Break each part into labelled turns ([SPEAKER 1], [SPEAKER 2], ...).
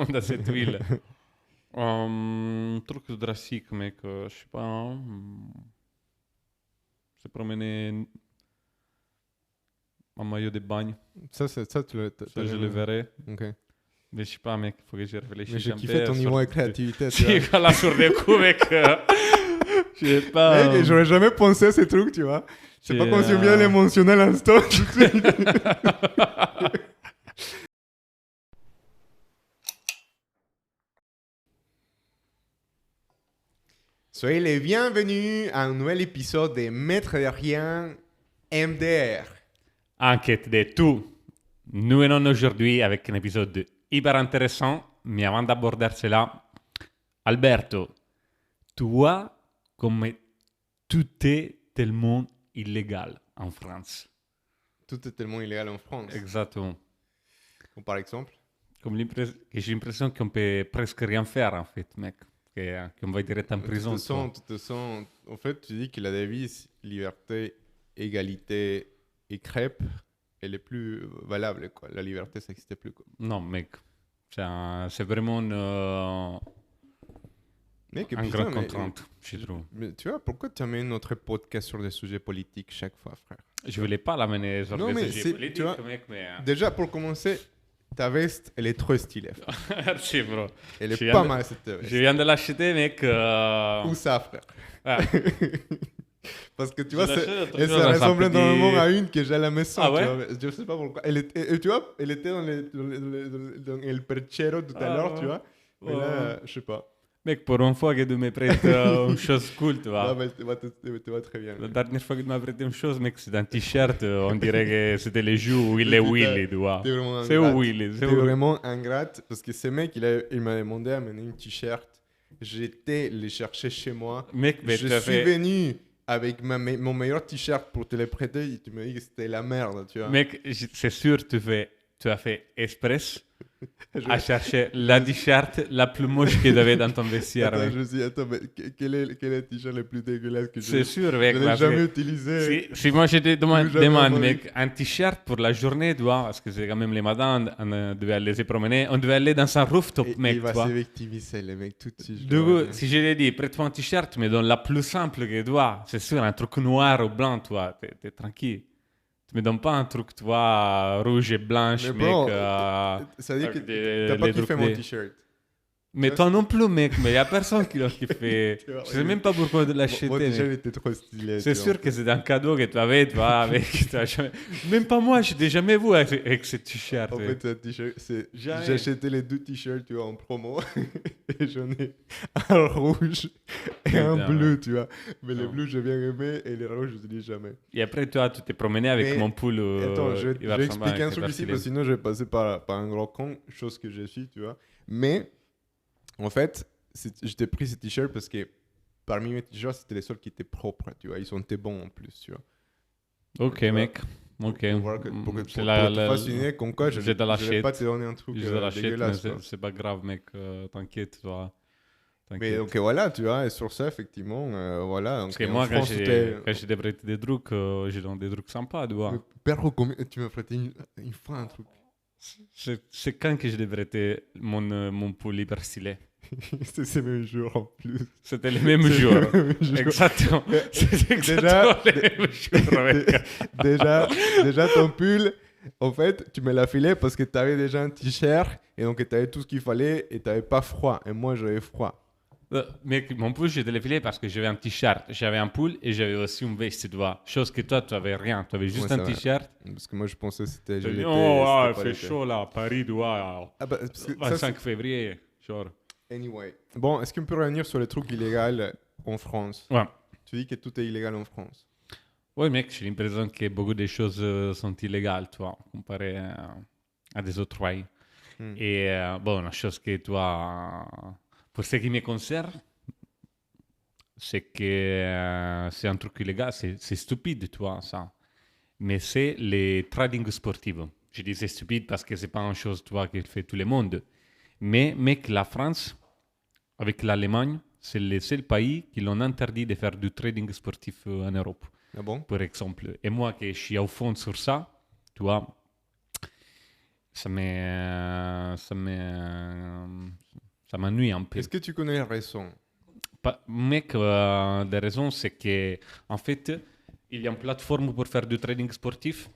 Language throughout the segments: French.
[SPEAKER 1] dans cette ville. Truc drastique, mec. Je sais pas. Se promener en maillot de bagne.
[SPEAKER 2] Ça,
[SPEAKER 1] Ça, je le verrai.
[SPEAKER 2] Ok.
[SPEAKER 1] Mais je sais pas, mec. Faut que j'y
[SPEAKER 2] Mais
[SPEAKER 1] réfléchisse
[SPEAKER 2] j'ai
[SPEAKER 1] un
[SPEAKER 2] kiffé
[SPEAKER 1] peu.
[SPEAKER 2] ton niveau de créativité. tu
[SPEAKER 1] Si,
[SPEAKER 2] vois.
[SPEAKER 1] là, sur des coups, mec. Je sais pas.
[SPEAKER 2] Mec, j'aurais jamais pensé à ces trucs, tu vois. C'est pas comme si on vient
[SPEAKER 1] Yeah.
[SPEAKER 2] l'émotionnel à l'instant. Soyez les bienvenus à un nouvel épisode de Maître de Rien MDR.
[SPEAKER 1] Enquête de tout. Nous venons aujourd'hui avec un épisode hyper intéressant. Mais avant d'aborder cela, Alberto, tu vois comme tout est tellement illégal en France.
[SPEAKER 2] Tout est tellement illégal en France.
[SPEAKER 1] Exactement.
[SPEAKER 2] Comme par exemple.
[SPEAKER 1] Comme j'ai l'impression qu'on peut presque rien faire, en fait, mec. Qu'on va direct en prison.
[SPEAKER 2] Tu te sens, en fait, tu dis que la devise liberté, égalité et crêpe, elle est plus valable, quoi. La liberté, ça n'existait plus, quoi.
[SPEAKER 1] Non, mec. C'est vraiment
[SPEAKER 2] Mec, et
[SPEAKER 1] une
[SPEAKER 2] putain,
[SPEAKER 1] grande contrainte, je trouve.
[SPEAKER 2] mais tu vois, pourquoi tu amènes notre podcast sur des sujets politiques chaque fois, frère?
[SPEAKER 1] Je voulais pas l'amener sur
[SPEAKER 2] Non,
[SPEAKER 1] des
[SPEAKER 2] mais
[SPEAKER 1] sujets
[SPEAKER 2] c'est-
[SPEAKER 1] politiques,
[SPEAKER 2] tu vois,
[SPEAKER 1] mec, mais...
[SPEAKER 2] Déjà, pour commencer, ta veste, elle est trop stylée, frère.
[SPEAKER 1] Merci, bro.
[SPEAKER 2] Elle
[SPEAKER 1] Je
[SPEAKER 2] est
[SPEAKER 1] viens
[SPEAKER 2] pas
[SPEAKER 1] de-
[SPEAKER 2] mal, cette veste.
[SPEAKER 1] Je viens de l'acheter, mec.
[SPEAKER 2] Où ça, frère?
[SPEAKER 1] Ah,
[SPEAKER 2] Parce que tu
[SPEAKER 1] je
[SPEAKER 2] vois,
[SPEAKER 1] l'achète l'autre
[SPEAKER 2] elle se
[SPEAKER 1] jour dans un
[SPEAKER 2] ressemble
[SPEAKER 1] petit-
[SPEAKER 2] énormément à une que j'ai à la maison.
[SPEAKER 1] Ah
[SPEAKER 2] tu
[SPEAKER 1] ouais?
[SPEAKER 2] vois. Je sais pas pourquoi. Et tu vois, elle était dans el perchero tout à
[SPEAKER 1] Ah
[SPEAKER 2] l'heure,
[SPEAKER 1] ouais.
[SPEAKER 2] tu vois. Mais
[SPEAKER 1] Ouais.
[SPEAKER 2] là, je sais pas.
[SPEAKER 1] Mec, pour une fois que tu me prêtes une chose cool, tu vois.
[SPEAKER 2] Non, mais tu vas très bien.
[SPEAKER 1] La dernière fois que tu m'as prêté une chose, mec, c'est un t-shirt. On dirait que c'était les jours où il est
[SPEAKER 2] Putain,
[SPEAKER 1] Willy, tu vois.
[SPEAKER 2] T'es vraiment
[SPEAKER 1] C'est où
[SPEAKER 2] ingrate.
[SPEAKER 1] Willy? C'est
[SPEAKER 2] T'es
[SPEAKER 1] où?
[SPEAKER 2] vraiment ingrate parce que ce mec, il m'a demandé à mener une t-shirt. J'étais les chercher chez moi.
[SPEAKER 1] Mec, mais
[SPEAKER 2] Je
[SPEAKER 1] tu as
[SPEAKER 2] suis
[SPEAKER 1] fait...
[SPEAKER 2] venu avec mon meilleur t-shirt pour te le prêter et tu m'as dit que c'était la merde, tu vois.
[SPEAKER 1] Mec, c'est sûr, tu as fait express
[SPEAKER 2] Je-
[SPEAKER 1] à chercher la t-shirt la plus moche que tu avais dans ton vestiaire,
[SPEAKER 2] Attends,
[SPEAKER 1] mec.
[SPEAKER 2] je me suis dit, attends, mais quel est le t-shirt le plus dégueulasse que
[SPEAKER 1] C'est
[SPEAKER 2] j'ai
[SPEAKER 1] sûr, mec.
[SPEAKER 2] Je l'ai
[SPEAKER 1] parce
[SPEAKER 2] jamais
[SPEAKER 1] que
[SPEAKER 2] utilisé.
[SPEAKER 1] si moi je te demande,
[SPEAKER 2] Jamais
[SPEAKER 1] demande,
[SPEAKER 2] entendu.
[SPEAKER 1] mec, un t-shirt pour la journée, tu vois, parce que c'est quand même les madames, on devait aller se promener, on devait aller dans un rooftop,
[SPEAKER 2] Et
[SPEAKER 1] mec,
[SPEAKER 2] il va
[SPEAKER 1] tu vois.
[SPEAKER 2] se victimiser, le mec, tout de suite.
[SPEAKER 1] Du coup, si je lui ai dit, prête-moi un t-shirt, mais donne la plus simple que tu vois, c'est sûr, un truc noir ou blanc, tu vois, t'es tranquille. Tu me donnes pas un truc, tu vois, rouge et blanche,
[SPEAKER 2] Mais
[SPEAKER 1] mec.
[SPEAKER 2] bon, ça dit que
[SPEAKER 1] avec
[SPEAKER 2] t'as pas
[SPEAKER 1] les
[SPEAKER 2] kiffé
[SPEAKER 1] trucs
[SPEAKER 2] mon
[SPEAKER 1] des-
[SPEAKER 2] t-shirt.
[SPEAKER 1] Mais
[SPEAKER 2] Tu
[SPEAKER 1] toi non plus, mec, mais il y a personne qui l'a kiffé.
[SPEAKER 2] Tu vois,
[SPEAKER 1] Je sais même pas pourquoi de
[SPEAKER 2] Mon
[SPEAKER 1] l'acheter.
[SPEAKER 2] t-shirt
[SPEAKER 1] mec.
[SPEAKER 2] était trop stylé.
[SPEAKER 1] C'est
[SPEAKER 2] tu
[SPEAKER 1] sûr
[SPEAKER 2] vois.
[SPEAKER 1] que c'est un cadeau que tu avais, tu vois, avec. Tu as jamais... Même pas moi, je t'ai jamais vu avec ce t-shirt.
[SPEAKER 2] En fait, ce t-shirt,
[SPEAKER 1] Jamais.
[SPEAKER 2] j'ai acheté les deux t-shirts, tu vois, en promo. Et j'en ai un rouge et un
[SPEAKER 1] Putain,
[SPEAKER 2] bleu, tu vois. Mais le
[SPEAKER 1] Non.
[SPEAKER 2] bleu, j'ai bien aimé et le rouge, je ne dis jamais.
[SPEAKER 1] Et après, toi, tu t'es promené avec
[SPEAKER 2] Mais-
[SPEAKER 1] mon poule.
[SPEAKER 2] Attends, je
[SPEAKER 1] il va
[SPEAKER 2] vais
[SPEAKER 1] ressembler
[SPEAKER 2] expliquer
[SPEAKER 1] à
[SPEAKER 2] un truc ici,
[SPEAKER 1] stylé.
[SPEAKER 2] parce que sinon je vais passer par un gros con, chose que je suis, tu vois. Mais, en fait, je t'ai pris ce t-shirt parce que parmi mes t-shirts, c'était les seuls qui étaient propres, tu vois. Ils sont bons en plus, tu vois.
[SPEAKER 1] Ok,
[SPEAKER 2] Tu vois.
[SPEAKER 1] mec. Ok.
[SPEAKER 2] Pour voir pour que
[SPEAKER 1] C'est
[SPEAKER 2] tu
[SPEAKER 1] la-
[SPEAKER 2] fasses une idée, comme quoi, je
[SPEAKER 1] j'ai de la
[SPEAKER 2] ne vais
[SPEAKER 1] shit.
[SPEAKER 2] pas te donner un truc
[SPEAKER 1] Je l'achète, mais
[SPEAKER 2] dégueulasse, quoi.
[SPEAKER 1] c'est pas grave, mec. T'inquiète, tu vois.
[SPEAKER 2] Mais
[SPEAKER 1] T'inquiète.
[SPEAKER 2] donc voilà, tu vois, et sur ça, effectivement, voilà.
[SPEAKER 1] Parce
[SPEAKER 2] Donc,
[SPEAKER 1] que
[SPEAKER 2] en
[SPEAKER 1] moi,
[SPEAKER 2] France,
[SPEAKER 1] quand j'ai prêté des trucs, j'ai donné des trucs sympas, tu vois.
[SPEAKER 2] Mais Perro, combien... tu m'as prêté une fois un truc.
[SPEAKER 1] C'est quand que j'ai prêté mon pull hyper stylé.
[SPEAKER 2] C'est ces mêmes jours en plus.
[SPEAKER 1] C'était le même
[SPEAKER 2] C'est
[SPEAKER 1] jour.
[SPEAKER 2] le même jour.
[SPEAKER 1] Exactement.
[SPEAKER 2] Mais
[SPEAKER 1] C'est
[SPEAKER 2] déjà-
[SPEAKER 1] exactement le même jour, mec.
[SPEAKER 2] déjà, ton pull, en fait, tu me l'as filé parce que tu avais déjà un t-shirt et donc tu avais tout ce qu'il fallait et tu n'avais pas froid. Et moi, j'avais froid.
[SPEAKER 1] Mec, mon pull, je te l'ai filé parce que j'avais un t-shirt, j'avais un pull et j'avais aussi une veste, tu vois. Chose que toi, tu avais rien. Tu avais juste
[SPEAKER 2] Ouais,
[SPEAKER 1] un
[SPEAKER 2] c'est vrai.
[SPEAKER 1] t-shirt.
[SPEAKER 2] Parce que moi, je pensais que c'était.
[SPEAKER 1] Tu
[SPEAKER 2] je
[SPEAKER 1] dis,
[SPEAKER 2] l'étais,
[SPEAKER 1] oh, ah,
[SPEAKER 2] c'était
[SPEAKER 1] il
[SPEAKER 2] pas
[SPEAKER 1] fait
[SPEAKER 2] l'été.
[SPEAKER 1] chaud là, à Paris, tu vois.
[SPEAKER 2] Ah bah, parce que ça,
[SPEAKER 1] 25 février, genre.
[SPEAKER 2] Anyway. Bon, est-ce qu'on peut revenir sur les trucs illégaux en France?
[SPEAKER 1] Ouais.
[SPEAKER 2] Tu dis que tout est illégal en France.
[SPEAKER 1] Ouais, mec, j'ai l'impression que beaucoup de choses sont illégales, tu vois, comparé à des autres pays.
[SPEAKER 2] Hmm.
[SPEAKER 1] Et bon, la chose que, toi, pour ce qui me concerne, c'est que c'est un truc illégal, c'est stupide, tu vois, ça. Mais c'est les trading sportifs. Je dis c'est stupide parce que c'est pas une chose, tu vois, que fait tout le monde. Mais, mec, la France, avec l'Allemagne, c'est le seul pays qui l'ont interdit de faire du trading sportif en Europe,
[SPEAKER 2] Ah bon?
[SPEAKER 1] par exemple. Et moi, qui suis au fond sur ça, tu vois, ça m'ennuie un peu.
[SPEAKER 2] Est-ce que tu connais les raisons?
[SPEAKER 1] Mec, la raison, c'est que en fait, il y a une plateforme pour faire du trading sportif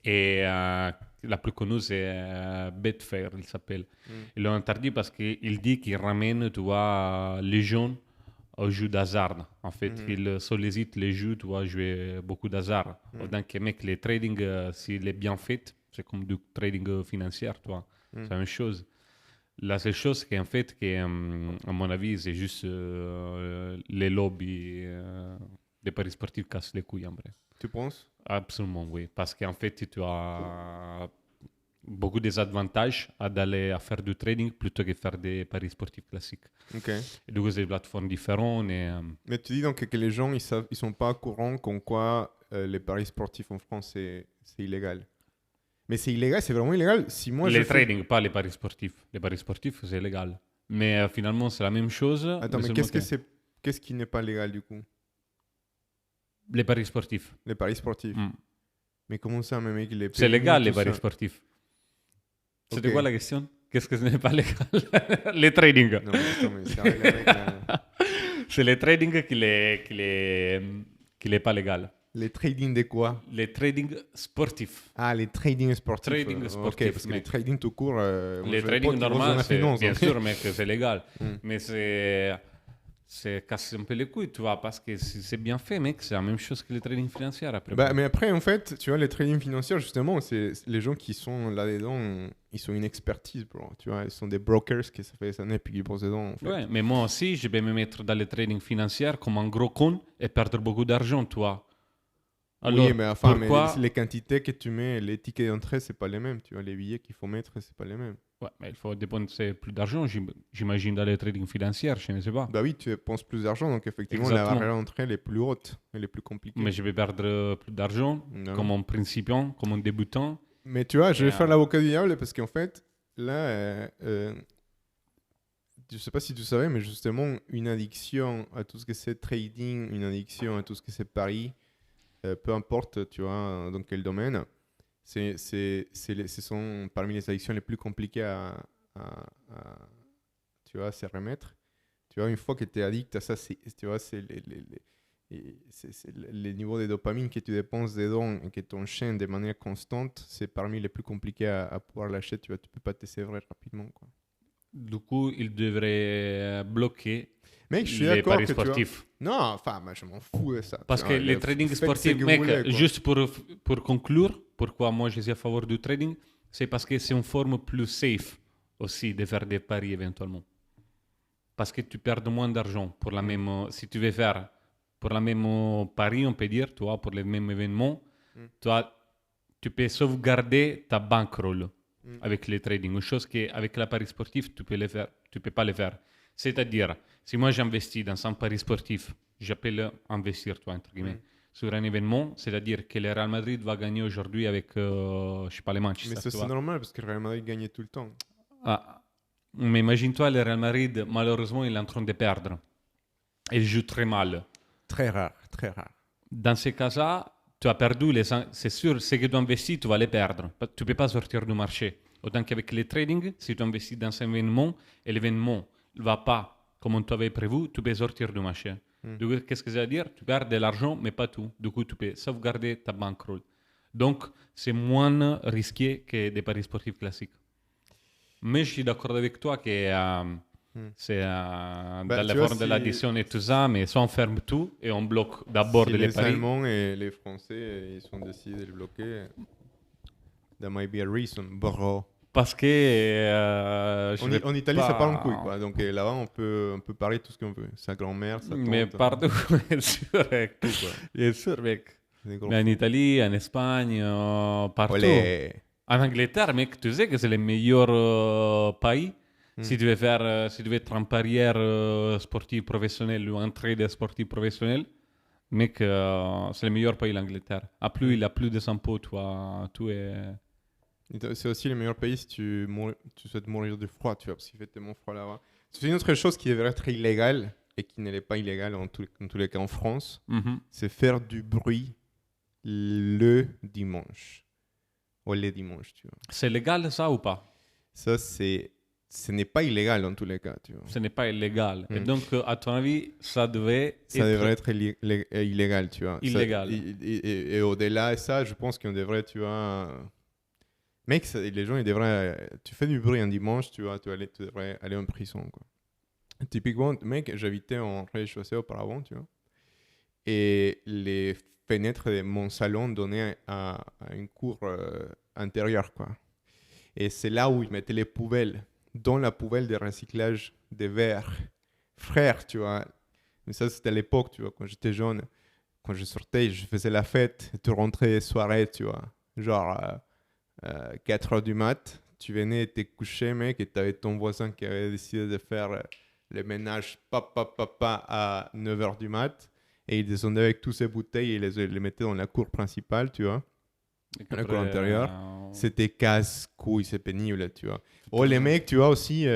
[SPEAKER 1] et la plus connue, c'est Betfair, il s'appelle.
[SPEAKER 2] Mm.
[SPEAKER 1] Ils l'ont interdit parce qu'il dit qu'il ramène, tu vois, les jeunes au jeu d'hasard. En fait,
[SPEAKER 2] Mhm.
[SPEAKER 1] il sollicite les jeux, tu vois, jouer beaucoup d'hasard.
[SPEAKER 2] Mm.
[SPEAKER 1] Donc, mec, les trading, s'il est bien fait, c'est comme du trading financier, tu vois.
[SPEAKER 2] Mm.
[SPEAKER 1] C'est la même chose. La seule chose, c'est qu'en fait, à mon avis, c'est juste les lobbies des paris sportifs cassent les couilles, en vrai.
[SPEAKER 2] Tu penses?
[SPEAKER 1] Absolument, oui. Parce qu'en fait, tu as beaucoup des avantages à d'aller à faire du trading plutôt que faire des paris sportifs classiques.
[SPEAKER 2] Ok.
[SPEAKER 1] Et donc, c'est des plateformes différentes. Et,
[SPEAKER 2] Mais tu dis donc que les gens, ils sont pas au courant comme quoi les paris sportifs en France, c'est illégal. Mais c'est illégal, c'est vraiment illégal. Si moi je
[SPEAKER 1] les
[SPEAKER 2] fais...
[SPEAKER 1] trading, pas les paris sportifs. Les paris sportifs, c'est légal. Mais finalement, c'est la même chose.
[SPEAKER 2] Attends, mais
[SPEAKER 1] seulement
[SPEAKER 2] qu'est-ce qui n'est pas légal du coup?
[SPEAKER 1] les paris sportifs.
[SPEAKER 2] Les paris sportifs.
[SPEAKER 1] Mm.
[SPEAKER 2] Mais comment ça, mes mecs, les
[SPEAKER 1] C'est
[SPEAKER 2] PMU,
[SPEAKER 1] légal, les
[SPEAKER 2] tout
[SPEAKER 1] paris
[SPEAKER 2] ça?
[SPEAKER 1] sportifs. C'était
[SPEAKER 2] Ok.
[SPEAKER 1] quoi la question? Qu'est-ce que ce n'est pas légal? Les trading.
[SPEAKER 2] Non, mais attends, mais sérieux, les mecs, là.
[SPEAKER 1] C'est les trading qui n'est pas légal.
[SPEAKER 2] Les trading de quoi?
[SPEAKER 1] Les trading sportifs.
[SPEAKER 2] Ah, les trading sportifs.
[SPEAKER 1] Trading
[SPEAKER 2] Ok,
[SPEAKER 1] sportif,
[SPEAKER 2] parce que les
[SPEAKER 1] mec.
[SPEAKER 2] trading tout court, moi,
[SPEAKER 1] Les
[SPEAKER 2] je
[SPEAKER 1] trading
[SPEAKER 2] pas qu'ils bossent dans
[SPEAKER 1] normaux,
[SPEAKER 2] la finance,
[SPEAKER 1] bien
[SPEAKER 2] hein.
[SPEAKER 1] sûr, mec, c'est légal.
[SPEAKER 2] Mm.
[SPEAKER 1] Mais c'est casser un peu les couilles, tu vois, parce que si c'est bien fait, mec, c'est la même chose que les trading financiers après.
[SPEAKER 2] Bah, mais après, en fait, tu vois, les trading financiers, justement, c'est les gens qui sont là-dedans, ils ont une expertise, bro. Tu vois, ils sont des brokers qui ça fait des années puis qui bossent dedans, en fait.
[SPEAKER 1] Ouais, mais moi aussi, je vais me mettre dans les trading financiers comme un gros con et perdre beaucoup d'argent, tu vois. Alors,
[SPEAKER 2] Oui, mais enfin, mais
[SPEAKER 1] pourquoi...
[SPEAKER 2] les quantités que tu mets, les tickets d'entrée, c'est pas les mêmes. Tu vois, les billets qu'il faut mettre, c'est pas les mêmes.
[SPEAKER 1] Ouais, mais il faut dépenser plus d'argent, j'imagine, dans les trading financiers, je ne sais pas.
[SPEAKER 2] Bah oui, tu dépenses plus d'argent, donc effectivement, la
[SPEAKER 1] Exactement.
[SPEAKER 2] barrière d'entrée, elle est plus haute, elle est plus compliquée.
[SPEAKER 1] Mais je vais perdre plus d'argent
[SPEAKER 2] Non.
[SPEAKER 1] comme un principiant, comme un débutant.
[SPEAKER 2] Mais tu vois, je
[SPEAKER 1] Et,
[SPEAKER 2] vais faire l'avocat du diable parce qu'en fait, là, je sais pas si tu savais, mais justement, une addiction à tout ce que c'est trading, une addiction à tout ce que c'est paris, peu importe, tu vois, dans quel domaine, ce sont parmi les addictions les plus compliquées tu vois, à se remettre. Tu vois, une fois que tu es addict à ça, tu vois, c'est les niveaux de dopamine que tu dépenses dedans et que tu enchaînes de manière constante, c'est parmi les plus compliqués à pouvoir lâcher. Tu vois, tu peux pas te sévrer rapidement, quoi.
[SPEAKER 1] du coup, il devrait bloquer
[SPEAKER 2] Mec, je suis
[SPEAKER 1] les
[SPEAKER 2] d'accord
[SPEAKER 1] paris
[SPEAKER 2] que tu vois...
[SPEAKER 1] sportifs.
[SPEAKER 2] Non, enfin, moi, je m'en fous de ça.
[SPEAKER 1] Parce
[SPEAKER 2] tu
[SPEAKER 1] que
[SPEAKER 2] vois,
[SPEAKER 1] les trading
[SPEAKER 2] faites ce
[SPEAKER 1] sportifs,
[SPEAKER 2] que vous
[SPEAKER 1] mec,
[SPEAKER 2] voulez, quoi.
[SPEAKER 1] juste pour conclure, pourquoi moi je suis à faveur du trading, c'est parce que c'est une forme plus safe aussi de faire des paris éventuellement. Parce que tu perds moins d'argent pour la même, si tu veux faire pour la même pari, on peut dire, tu vois, pour le même événement, tu peux sauvegarder ta bankroll avec les trading. Une chose qu'avec la pari sportif, tu peux pas le faire. C'est-à-dire, si moi j'investis dans un pari sportif, j'appelle investir, toi, entre guillemets, sur un événement, c'est-à-dire que le Real Madrid va gagner aujourd'hui avec, je sais pas, les Manchester.
[SPEAKER 2] Mais ça,
[SPEAKER 1] tu
[SPEAKER 2] c'est
[SPEAKER 1] vois.
[SPEAKER 2] normal parce que le Real Madrid gagnait tout le temps.
[SPEAKER 1] Ah, mais imagine-toi, le Real Madrid, malheureusement, il est en train de perdre. Il joue très mal.
[SPEAKER 2] Très rare, très rare.
[SPEAKER 1] Dans ces cas-là, tu as perdu c'est sûr, ce que tu investis, tu vas les perdre. Tu ne peux pas sortir du marché. Autant qu'avec les trading, si tu investis dans un événement et l'événement ne va pas comme tu avais prévu, tu peux sortir du marché. Du coup, qu'est-ce que ça veut dire? Tu perds de l'argent, mais pas tout. Du coup, tu peux sauvegarder ta bankroll. Donc, c'est moins risqué que des paris sportifs classiques. Mais je suis d'accord avec toi que c'est dans
[SPEAKER 2] Bah,
[SPEAKER 1] la
[SPEAKER 2] tu vois,
[SPEAKER 1] forme de l'addition et tout ça, mais soit on ferme tout et on bloque d'abord
[SPEAKER 2] si
[SPEAKER 1] les
[SPEAKER 2] les
[SPEAKER 1] paris.
[SPEAKER 2] Allemands et les Français, ils ont décidé de le bloquer, that might be a reason, bro.
[SPEAKER 1] Parce que
[SPEAKER 2] En Italie,
[SPEAKER 1] pas...
[SPEAKER 2] ça part en couille, quoi. Donc là-bas, on peut parler tout ce qu'on veut. Sa grand-mère, sa tante.
[SPEAKER 1] Mais partout, bien sûr, mec.
[SPEAKER 2] Tout, quoi.
[SPEAKER 1] Bien sûr, mec.
[SPEAKER 2] Des gros
[SPEAKER 1] Mais en
[SPEAKER 2] fous.
[SPEAKER 1] Italie, en Espagne, partout.
[SPEAKER 2] Olé.
[SPEAKER 1] En Angleterre, mec, tu sais que c'est le meilleur pays. Si tu veux faire, si tu veux être un parieur sportif professionnel ou un trader sportif professionnel, mec, c'est le meilleur pays, l'Angleterre. Il a plus de impôts, toi, tout est...
[SPEAKER 2] C'est aussi le meilleur pays si tu souhaites mourir de froid, tu vois, parce qu'il fait tellement froid là-bas. C'est une autre chose qui devrait être illégale et qui n'est pas illégale en tous les cas en France,
[SPEAKER 1] Mhm.
[SPEAKER 2] c'est faire du bruit le dimanche. ou les dimanches, tu vois.
[SPEAKER 1] C'est légal ça ou pas?
[SPEAKER 2] Ça, ce n'est pas illégal dans tous les cas, tu vois.
[SPEAKER 1] Ce n'est pas illégal. Et
[SPEAKER 2] Mm.
[SPEAKER 1] donc, à ton avis, ça devrait
[SPEAKER 2] Ça
[SPEAKER 1] être
[SPEAKER 2] devrait être illégal, tu vois.
[SPEAKER 1] illégal.
[SPEAKER 2] Et au-delà de ça, je pense qu'on devrait, tu vois... Mec, les gens, ils devraient... Tu fais du bruit un dimanche, tu vois, tu devrais aller en prison, quoi. Typiquement, mec, j'habitais en rez-de-chaussée auparavant, tu vois. Et les fenêtres de mon salon donnaient à une cour intérieure, quoi. Et c'est là où ils mettaient les poubelles, dans la poubelle de recyclage des verres. Frère, tu vois. Mais ça, c'était à l'époque, tu vois, quand j'étais jeune. Quand je sortais, je faisais la fête. Et tu rentrais soirée, tu vois. Genre 4 heures du mat. Tu venais, t'es couché, mec, et t'avais ton voisin qui avait décidé de faire le ménage à 9 heures du mat. Et il descendait avec toutes ses bouteilles et les mettait dans la cour principale, tu vois.
[SPEAKER 1] Et
[SPEAKER 2] La
[SPEAKER 1] qu'après,
[SPEAKER 2] cour intérieure. C'était casse-couille, c'est pénible, tu vois. Oh, les mecs, tu vois aussi,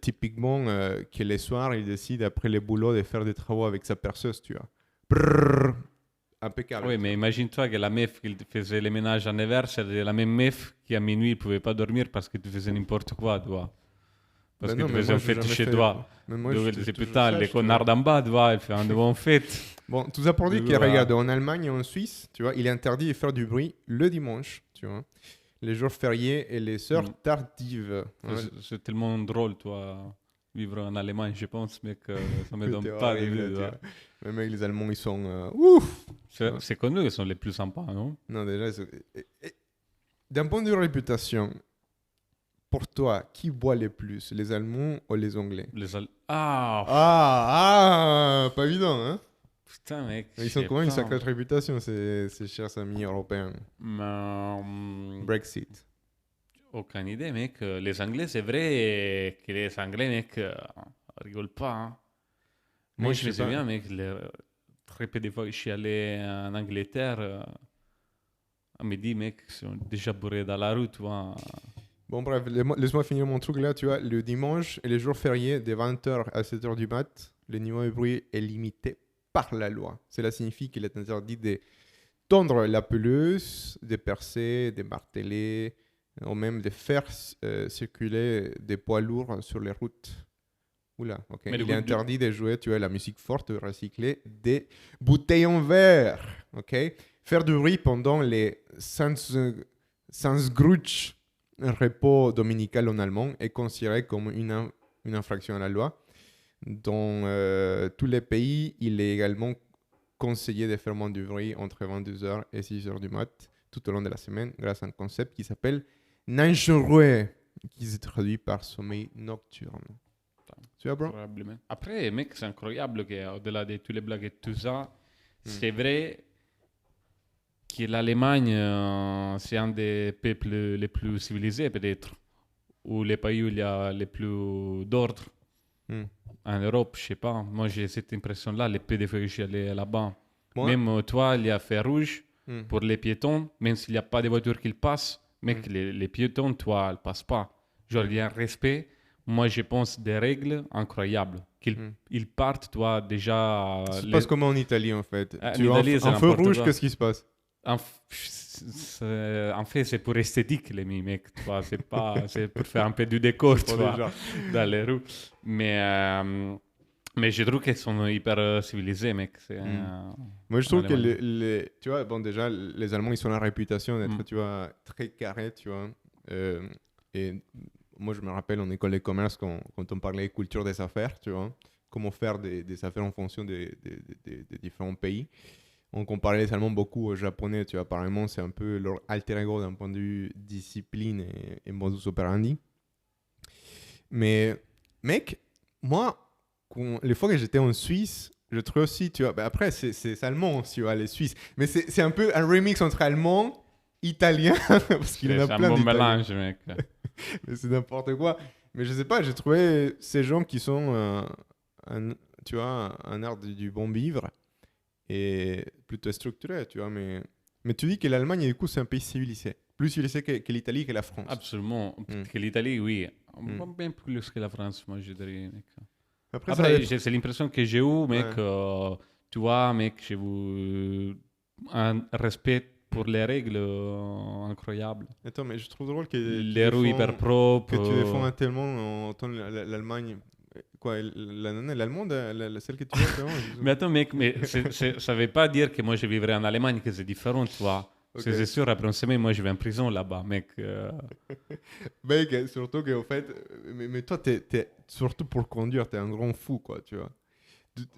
[SPEAKER 2] typiquement, que les soirs, ils décident après les boulots de faire des travaux avec sa perceuse, tu vois. Brrr, impeccable.
[SPEAKER 1] Oui, mais imagine-toi que la meuf qui faisait les ménages à 9h, c'était la même meuf qui à minuit ne pouvait pas dormir parce que tu faisais n'importe quoi, tu vois. Parce
[SPEAKER 2] Ben
[SPEAKER 1] que
[SPEAKER 2] non,
[SPEAKER 1] tu
[SPEAKER 2] mais
[SPEAKER 1] faisais
[SPEAKER 2] moi,
[SPEAKER 1] un
[SPEAKER 2] j'ai
[SPEAKER 1] fête
[SPEAKER 2] jamais
[SPEAKER 1] chez
[SPEAKER 2] fait.
[SPEAKER 1] toi.
[SPEAKER 2] Mais moi,
[SPEAKER 1] Donc
[SPEAKER 2] je
[SPEAKER 1] elle disait,
[SPEAKER 2] toujours
[SPEAKER 1] putain,
[SPEAKER 2] sage,
[SPEAKER 1] les
[SPEAKER 2] tu vois.
[SPEAKER 1] connards d'en bas, tu vois, ils font une bonne fête.
[SPEAKER 2] Bon, tout ça pour dire que,
[SPEAKER 1] Voilà.
[SPEAKER 2] regarde, en Allemagne et en Suisse, tu vois, il est interdit de faire du bruit le dimanche, tu vois. Les jours fériés et les heures
[SPEAKER 1] Mm.
[SPEAKER 2] tardives. Hein.
[SPEAKER 1] C'est tellement drôle, toi, vivre en Allemagne, je pense, mais que ça me donne
[SPEAKER 2] C'était
[SPEAKER 1] pas de
[SPEAKER 2] horrible,
[SPEAKER 1] vue,
[SPEAKER 2] tu
[SPEAKER 1] tu vois.
[SPEAKER 2] vois. Mais mec, les Allemands, ils sont... ouf.
[SPEAKER 1] C'est connu, ils sont les plus sympas, non?
[SPEAKER 2] Non, déjà, d'un point de vue réputation, pour toi, qui boit les plus, les Allemands ou les Anglais?
[SPEAKER 1] Ah,
[SPEAKER 2] Pas évident, hein?
[SPEAKER 1] putain, mec, je
[SPEAKER 2] Ils ont
[SPEAKER 1] sais
[SPEAKER 2] quand même une
[SPEAKER 1] pas.
[SPEAKER 2] sacrée réputation, ces chers amis européens.
[SPEAKER 1] Mais,
[SPEAKER 2] Brexit.
[SPEAKER 1] aucune idée, mec. Les Anglais, c'est vrai que les Anglais, mec, rigolent pas, hein. Moi,
[SPEAKER 2] Mec,
[SPEAKER 1] je
[SPEAKER 2] je
[SPEAKER 1] me
[SPEAKER 2] sais pas.
[SPEAKER 1] souviens, mec, très peu de fois que je suis allé en Angleterre, on me dit, mec, ils sont déjà bourrés dans la route, tu vois.
[SPEAKER 2] Bon, bref, laisse-moi finir mon truc là, tu vois. Le dimanche et les jours fériés, de 20h à 7h du mat, le niveau de bruit est limité par la loi. Cela signifie qu'il est interdit de tondre la pelouse, de percer, de marteler, ou même de faire circuler des poids lourds sur les routes. Oula, ok.
[SPEAKER 1] Mais le
[SPEAKER 2] Il est
[SPEAKER 1] goût
[SPEAKER 2] interdit de jouer, tu vois, la musique forte, de recycler des bouteilles en verre, ok. Faire du bruit pendant les Sandsgrutsch, un repos dominical en allemand, est considéré comme une infraction à la loi. Dans tous les pays, il est également conseillé de faire moins du bruit entre 22h et 6h du mat tout au long de la semaine grâce à un concept qui s'appelle Nachtruhe, qui se traduit par sommeil nocturne. Tu vois, bro?
[SPEAKER 1] Probablement. Après, mec, c'est incroyable qu'au-delà de tous les blagues et tout ça, c'est vrai que l'Allemagne, c'est un des peuples les plus civilisés, peut-être, ou les pays où il y a les plus d'ordre.
[SPEAKER 2] Hmm.
[SPEAKER 1] En Europe, je sais pas. Moi, j'ai cette impression-là, les peu de fois que je suis allé là-bas.
[SPEAKER 2] Moi?
[SPEAKER 1] Même toi, il y a fait rouge
[SPEAKER 2] Hmm.
[SPEAKER 1] pour les piétons, même s'il n'y a pas de voitures qui passent. Mec, les piétons, toi, ils passent pas. Genre, il y a un respect. Moi, je pense des règles incroyables. Ils partent, toi, déjà.
[SPEAKER 2] Ça se passe comment en Italie, en fait?
[SPEAKER 1] En
[SPEAKER 2] Tu vois,
[SPEAKER 1] Italie, c'est
[SPEAKER 2] en feu
[SPEAKER 1] n'importe
[SPEAKER 2] rouge,
[SPEAKER 1] quoi.
[SPEAKER 2] qu'est-ce qui se passe?
[SPEAKER 1] En fait, c'est pour esthétique, les mec. Tu vois, c'est pas, c'est pour faire un peu du décor, tu
[SPEAKER 2] Pour
[SPEAKER 1] vois,
[SPEAKER 2] les gens.
[SPEAKER 1] dans les rues. Mais je trouve qu'ils sont hyper civilisés, mec.
[SPEAKER 2] Moi, je trouve que
[SPEAKER 1] Allemagne.
[SPEAKER 2] tu vois, bon, déjà, les Allemands, ils ont la réputation d'être,
[SPEAKER 1] Mm.
[SPEAKER 2] tu vois, très carrés, tu vois. Et moi, je me rappelle en école de commerce quand on parlait culture des affaires, tu vois, comment faire des affaires en fonction des différents pays. On comparait les Allemands beaucoup aux Japonais, tu vois. Apparemment, c'est un peu leur alter ego d'un point de vue discipline et modus operandi. Mais, mec, moi, les fois que j'étais en Suisse, je trouve aussi, tu vois, bah après, c'est allemand, tu vois, les Suisses. Mais c'est un peu un remix entre allemand, italien, parce qu'il y en a
[SPEAKER 1] C'est un
[SPEAKER 2] plein
[SPEAKER 1] bon
[SPEAKER 2] d'italiens.
[SPEAKER 1] mélange, mec.
[SPEAKER 2] Mais c'est n'importe quoi. Mais je sais pas, j'ai trouvé ces gens qui sont, tu vois, un art du bon vivre et plutôt structuré, tu vois. Mais tu dis que l'Allemagne, du coup, c'est un pays civilisé. Plus civilisé que l'Italie et que la France.
[SPEAKER 1] Absolument.
[SPEAKER 2] Mm.
[SPEAKER 1] Que l'Italie, oui.
[SPEAKER 2] Mm.
[SPEAKER 1] Bien plus que la France, moi, je dirais, mec.
[SPEAKER 2] Après,
[SPEAKER 1] Après, c'est l'impression que j'ai eu, mec.
[SPEAKER 2] Ouais.
[SPEAKER 1] Tu vois, mec, j'ai eu un respect pour les règles, incroyables.
[SPEAKER 2] Attends, mais je trouve drôle que
[SPEAKER 1] Les roues hyper propres.
[SPEAKER 2] que tu défends tellement en l'Allemagne. Quoi, la nana, l'allemande, celle que tu vois,
[SPEAKER 1] Mais attends, mec, mais ça veut pas dire que moi je vivrai en Allemagne, que c'est différent, tu vois.
[SPEAKER 2] Ok.
[SPEAKER 1] C'est sûr, après une semaine, moi je vais en prison là-bas, mec.
[SPEAKER 2] Mec, surtout qu'en fait, mais toi, t'es, surtout pour conduire, t'es un grand fou, quoi, tu vois.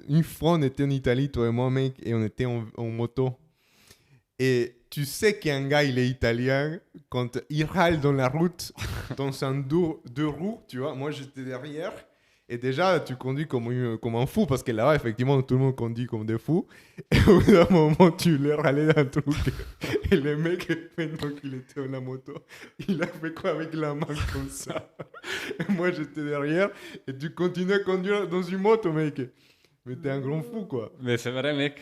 [SPEAKER 2] Une fois, on était en Italie, toi et moi, mec, et on était en moto. Et tu sais qu'un gars, il est italien quand il râle dans la route, dans un deux roues, tu vois. Moi, j'étais derrière. Et déjà, tu conduis comme un fou, parce que là-bas, effectivement, tout le monde conduit comme des fous. Et au bout d'un moment, tu leur râler d'un truc. Et le mec, pendant qu'il était dans la moto, il a fait quoi avec la main comme ça. Et moi, j'étais derrière. Et tu continues à conduire dans une moto, mec. Mais t'es un grand fou, quoi.
[SPEAKER 1] Mais c'est vrai, mec.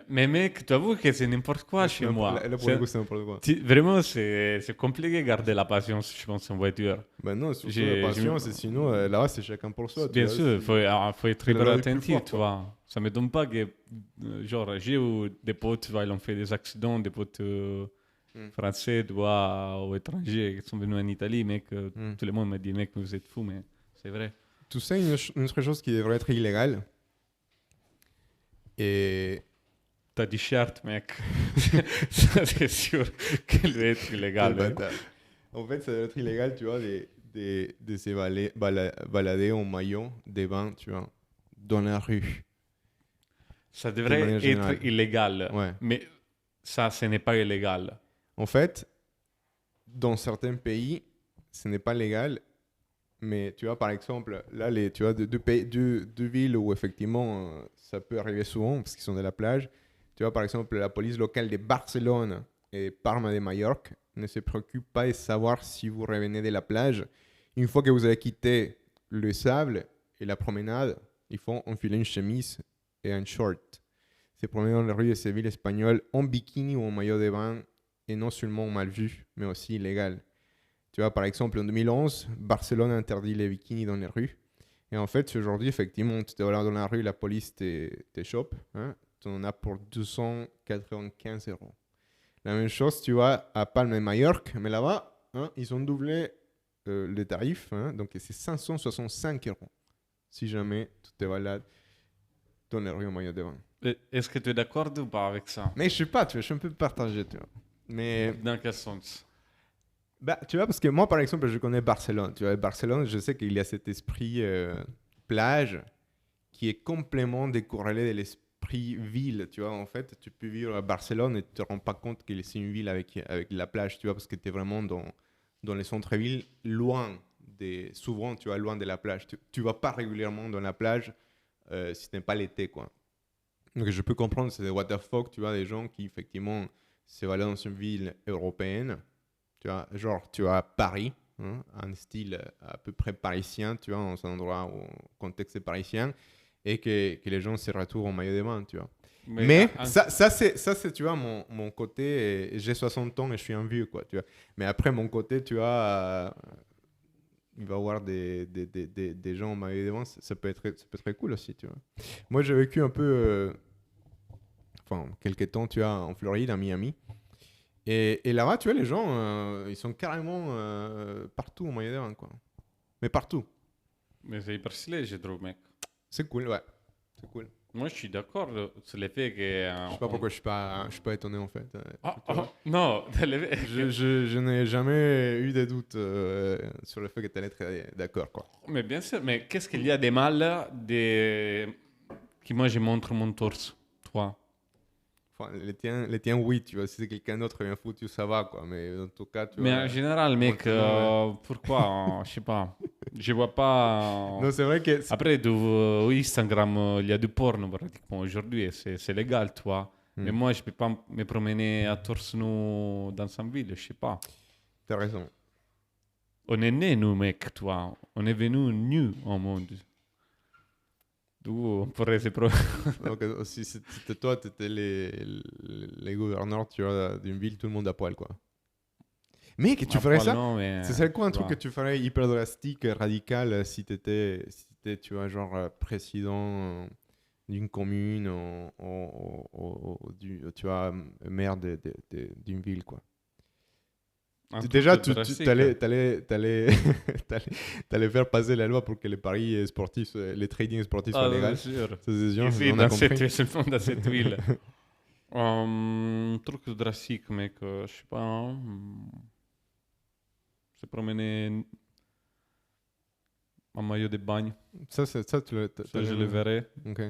[SPEAKER 1] Mais mec, tu avoues que c'est n'importe quoi chez moi.
[SPEAKER 2] Là, pour le coup, c'est n'importe quoi.
[SPEAKER 1] Vraiment, c'est compliqué de garder la patience, je pense, en voiture.
[SPEAKER 2] Ben non, surtout
[SPEAKER 1] J'ai-
[SPEAKER 2] la patience, et sinon, là, c'est chacun pour soi. tu
[SPEAKER 1] Bien
[SPEAKER 2] vois,
[SPEAKER 1] sûr, il faut être
[SPEAKER 2] la
[SPEAKER 1] hyper
[SPEAKER 2] loi est plus
[SPEAKER 1] attentif,
[SPEAKER 2] forte,
[SPEAKER 1] tu
[SPEAKER 2] quoi.
[SPEAKER 1] vois. Ça ne m'étonne pas que, genre, j'ai eu des potes, tu vois, ils ont fait des accidents, des potes français, tu vois, ou étrangers qui sont venus en Italie, mec.
[SPEAKER 2] Mm.
[SPEAKER 1] Tout le monde m'a dit, mec, vous êtes fou, mais c'est vrai.
[SPEAKER 2] Tout ça, une autre chose qui devrait être illégale. Et
[SPEAKER 1] Ta t-shirt, mec. Ça, c'est sûr qu'elle va être illégale.
[SPEAKER 2] quel
[SPEAKER 1] hein.
[SPEAKER 2] bâtard. En fait, ça doit être illégal, tu vois, de se balader en maillot devant, tu vois, dans la rue.
[SPEAKER 1] Ça
[SPEAKER 2] De
[SPEAKER 1] devrait
[SPEAKER 2] manière
[SPEAKER 1] être
[SPEAKER 2] générale.
[SPEAKER 1] illégal.
[SPEAKER 2] Ouais.
[SPEAKER 1] Mais ça, ce n'est pas illégal.
[SPEAKER 2] En fait, dans certains pays, ce n'est pas légal. Mais tu vois, par exemple, là, tu vois, deux villes où effectivement ça peut arriver souvent parce qu'ils sont de la plage. Tu vois, par exemple, la police locale de Barcelone et Palma de Majorque ne se préoccupe pas de savoir si vous revenez de la plage. Une fois que vous avez quitté le sable et la promenade, ils font enfiler une chemise et un short. Se promener dans les rues de ces villes espagnoles en bikini ou en maillot de bain est non seulement mal vu, mais aussi illégal. Tu vois, par exemple, en 2011, Barcelone a interdit les bikinis dans les rues. Et en fait, aujourd'hui, effectivement, tu te balades dans la rue, la police te chope. Hein, tu en as pour 295 euros. La même chose, tu vois, à Palma de Majorque. Mais là-bas, hein, ils ont doublé les tarifs. Hein, donc, c'est 565 euros. Si jamais tu te balades dans les rues en maillot de bain.
[SPEAKER 1] Est-ce que tu es d'accord ou pas avec ça?
[SPEAKER 2] Mais je sais pas, tu vois, je suis un peu partagé, tu vois. Mais
[SPEAKER 1] Dans quel sens?
[SPEAKER 2] bah, tu vois, parce que moi, par exemple, je connais Barcelone. Tu vois, Barcelone, je sais qu'il y a cet esprit plage qui est complètement décorrélé de l'esprit ville. Tu vois, en fait, tu peux vivre à Barcelone et tu te rends pas compte que c'est une ville avec la plage, tu vois, parce que tu es vraiment dans les centres-villes, souvent, tu vois, loin de la plage. Tu vas pas régulièrement dans la plage si ce n'est pas l'été, quoi. Donc, je peux comprendre, c'est des what the fuck, tu vois, des gens qui, effectivement, se baladent dans une ville européenne. Tu vois, genre, tu as Paris, hein, un style à peu près parisien, tu vois, dans un endroit où contexte est parisien, et que les gens se retrouvent en maillot de bain, tu vois. Mais ça c'est, tu vois, mon côté, j'ai 60 ans et je suis un vieux, quoi, tu vois. Mais après, mon côté, tu vois, il va y avoir des gens en maillot de bain, ça peut être très cool aussi, tu vois. Moi, j'ai vécu un peu, enfin, quelques temps, tu vois, en Floride, à Miami. Et là-bas, tu vois, les gens, ils sont carrément partout au maillot de bain, quoi. Mais partout.
[SPEAKER 1] Mais c'est hyper stylé, je trouve, mec.
[SPEAKER 2] C'est cool, ouais. C'est cool.
[SPEAKER 1] Moi, je suis d'accord sur le fait que...
[SPEAKER 2] Je sais pas pourquoi je suis pas étonné, en fait. Tu vois.
[SPEAKER 1] Non,
[SPEAKER 2] Je n'ai jamais eu de doute sur le fait que tu allais être d'accord, quoi.
[SPEAKER 1] mais bien sûr, mais qu'est-ce qu'il y a de mal que moi je montre mon torse, toi?
[SPEAKER 2] Enfin, les tiens, oui, tu vois. Si c'est quelqu'un d'autre qui vient foutu, ça va, quoi. Mais en tout cas, tu
[SPEAKER 1] Mais
[SPEAKER 2] vois.
[SPEAKER 1] en général, mec,
[SPEAKER 2] maintenant,
[SPEAKER 1] pourquoi? Je sais pas. Je vois pas.
[SPEAKER 2] Non, c'est vrai que.
[SPEAKER 1] Après, Instagram, il y a du porno pratiquement aujourd'hui et c'est légal, tu vois. Mais moi, je peux pas me promener à torse nu dans une ville, je sais pas.
[SPEAKER 2] T'as raison.
[SPEAKER 1] On est né, nous, mec, toi. On est venu nus au monde. D'où on pourrait se promener.
[SPEAKER 2] Donc, si c'était toi, tu étais les gouverneurs, tu vois, d'une ville, tout le monde à poil, quoi. Mais que tu ferais ça?
[SPEAKER 1] Non, mais,
[SPEAKER 2] Ce serait quoi un
[SPEAKER 1] tu
[SPEAKER 2] truc
[SPEAKER 1] vois.
[SPEAKER 2] que tu ferais hyper drastique, radical, si t'étais, tu vois, genre président d'une commune tu vois, maire d'une ville, quoi.
[SPEAKER 1] Un truc
[SPEAKER 2] Déjà,
[SPEAKER 1] drastique.
[SPEAKER 2] t'allais faire passer la loi pour que les paris sportifs, les trading sportifs soient
[SPEAKER 1] Ah,
[SPEAKER 2] légaux.
[SPEAKER 1] c'est sûr.
[SPEAKER 2] Ça, c'est sûr,
[SPEAKER 1] Ici,
[SPEAKER 2] on a
[SPEAKER 1] dans
[SPEAKER 2] compris.
[SPEAKER 1] seulement dans cette ville. Un truc drastique, mec, je sais pas. Hein, se promener en maillot de bagne,
[SPEAKER 2] Ça,
[SPEAKER 1] ça je le verrai.
[SPEAKER 2] Ok.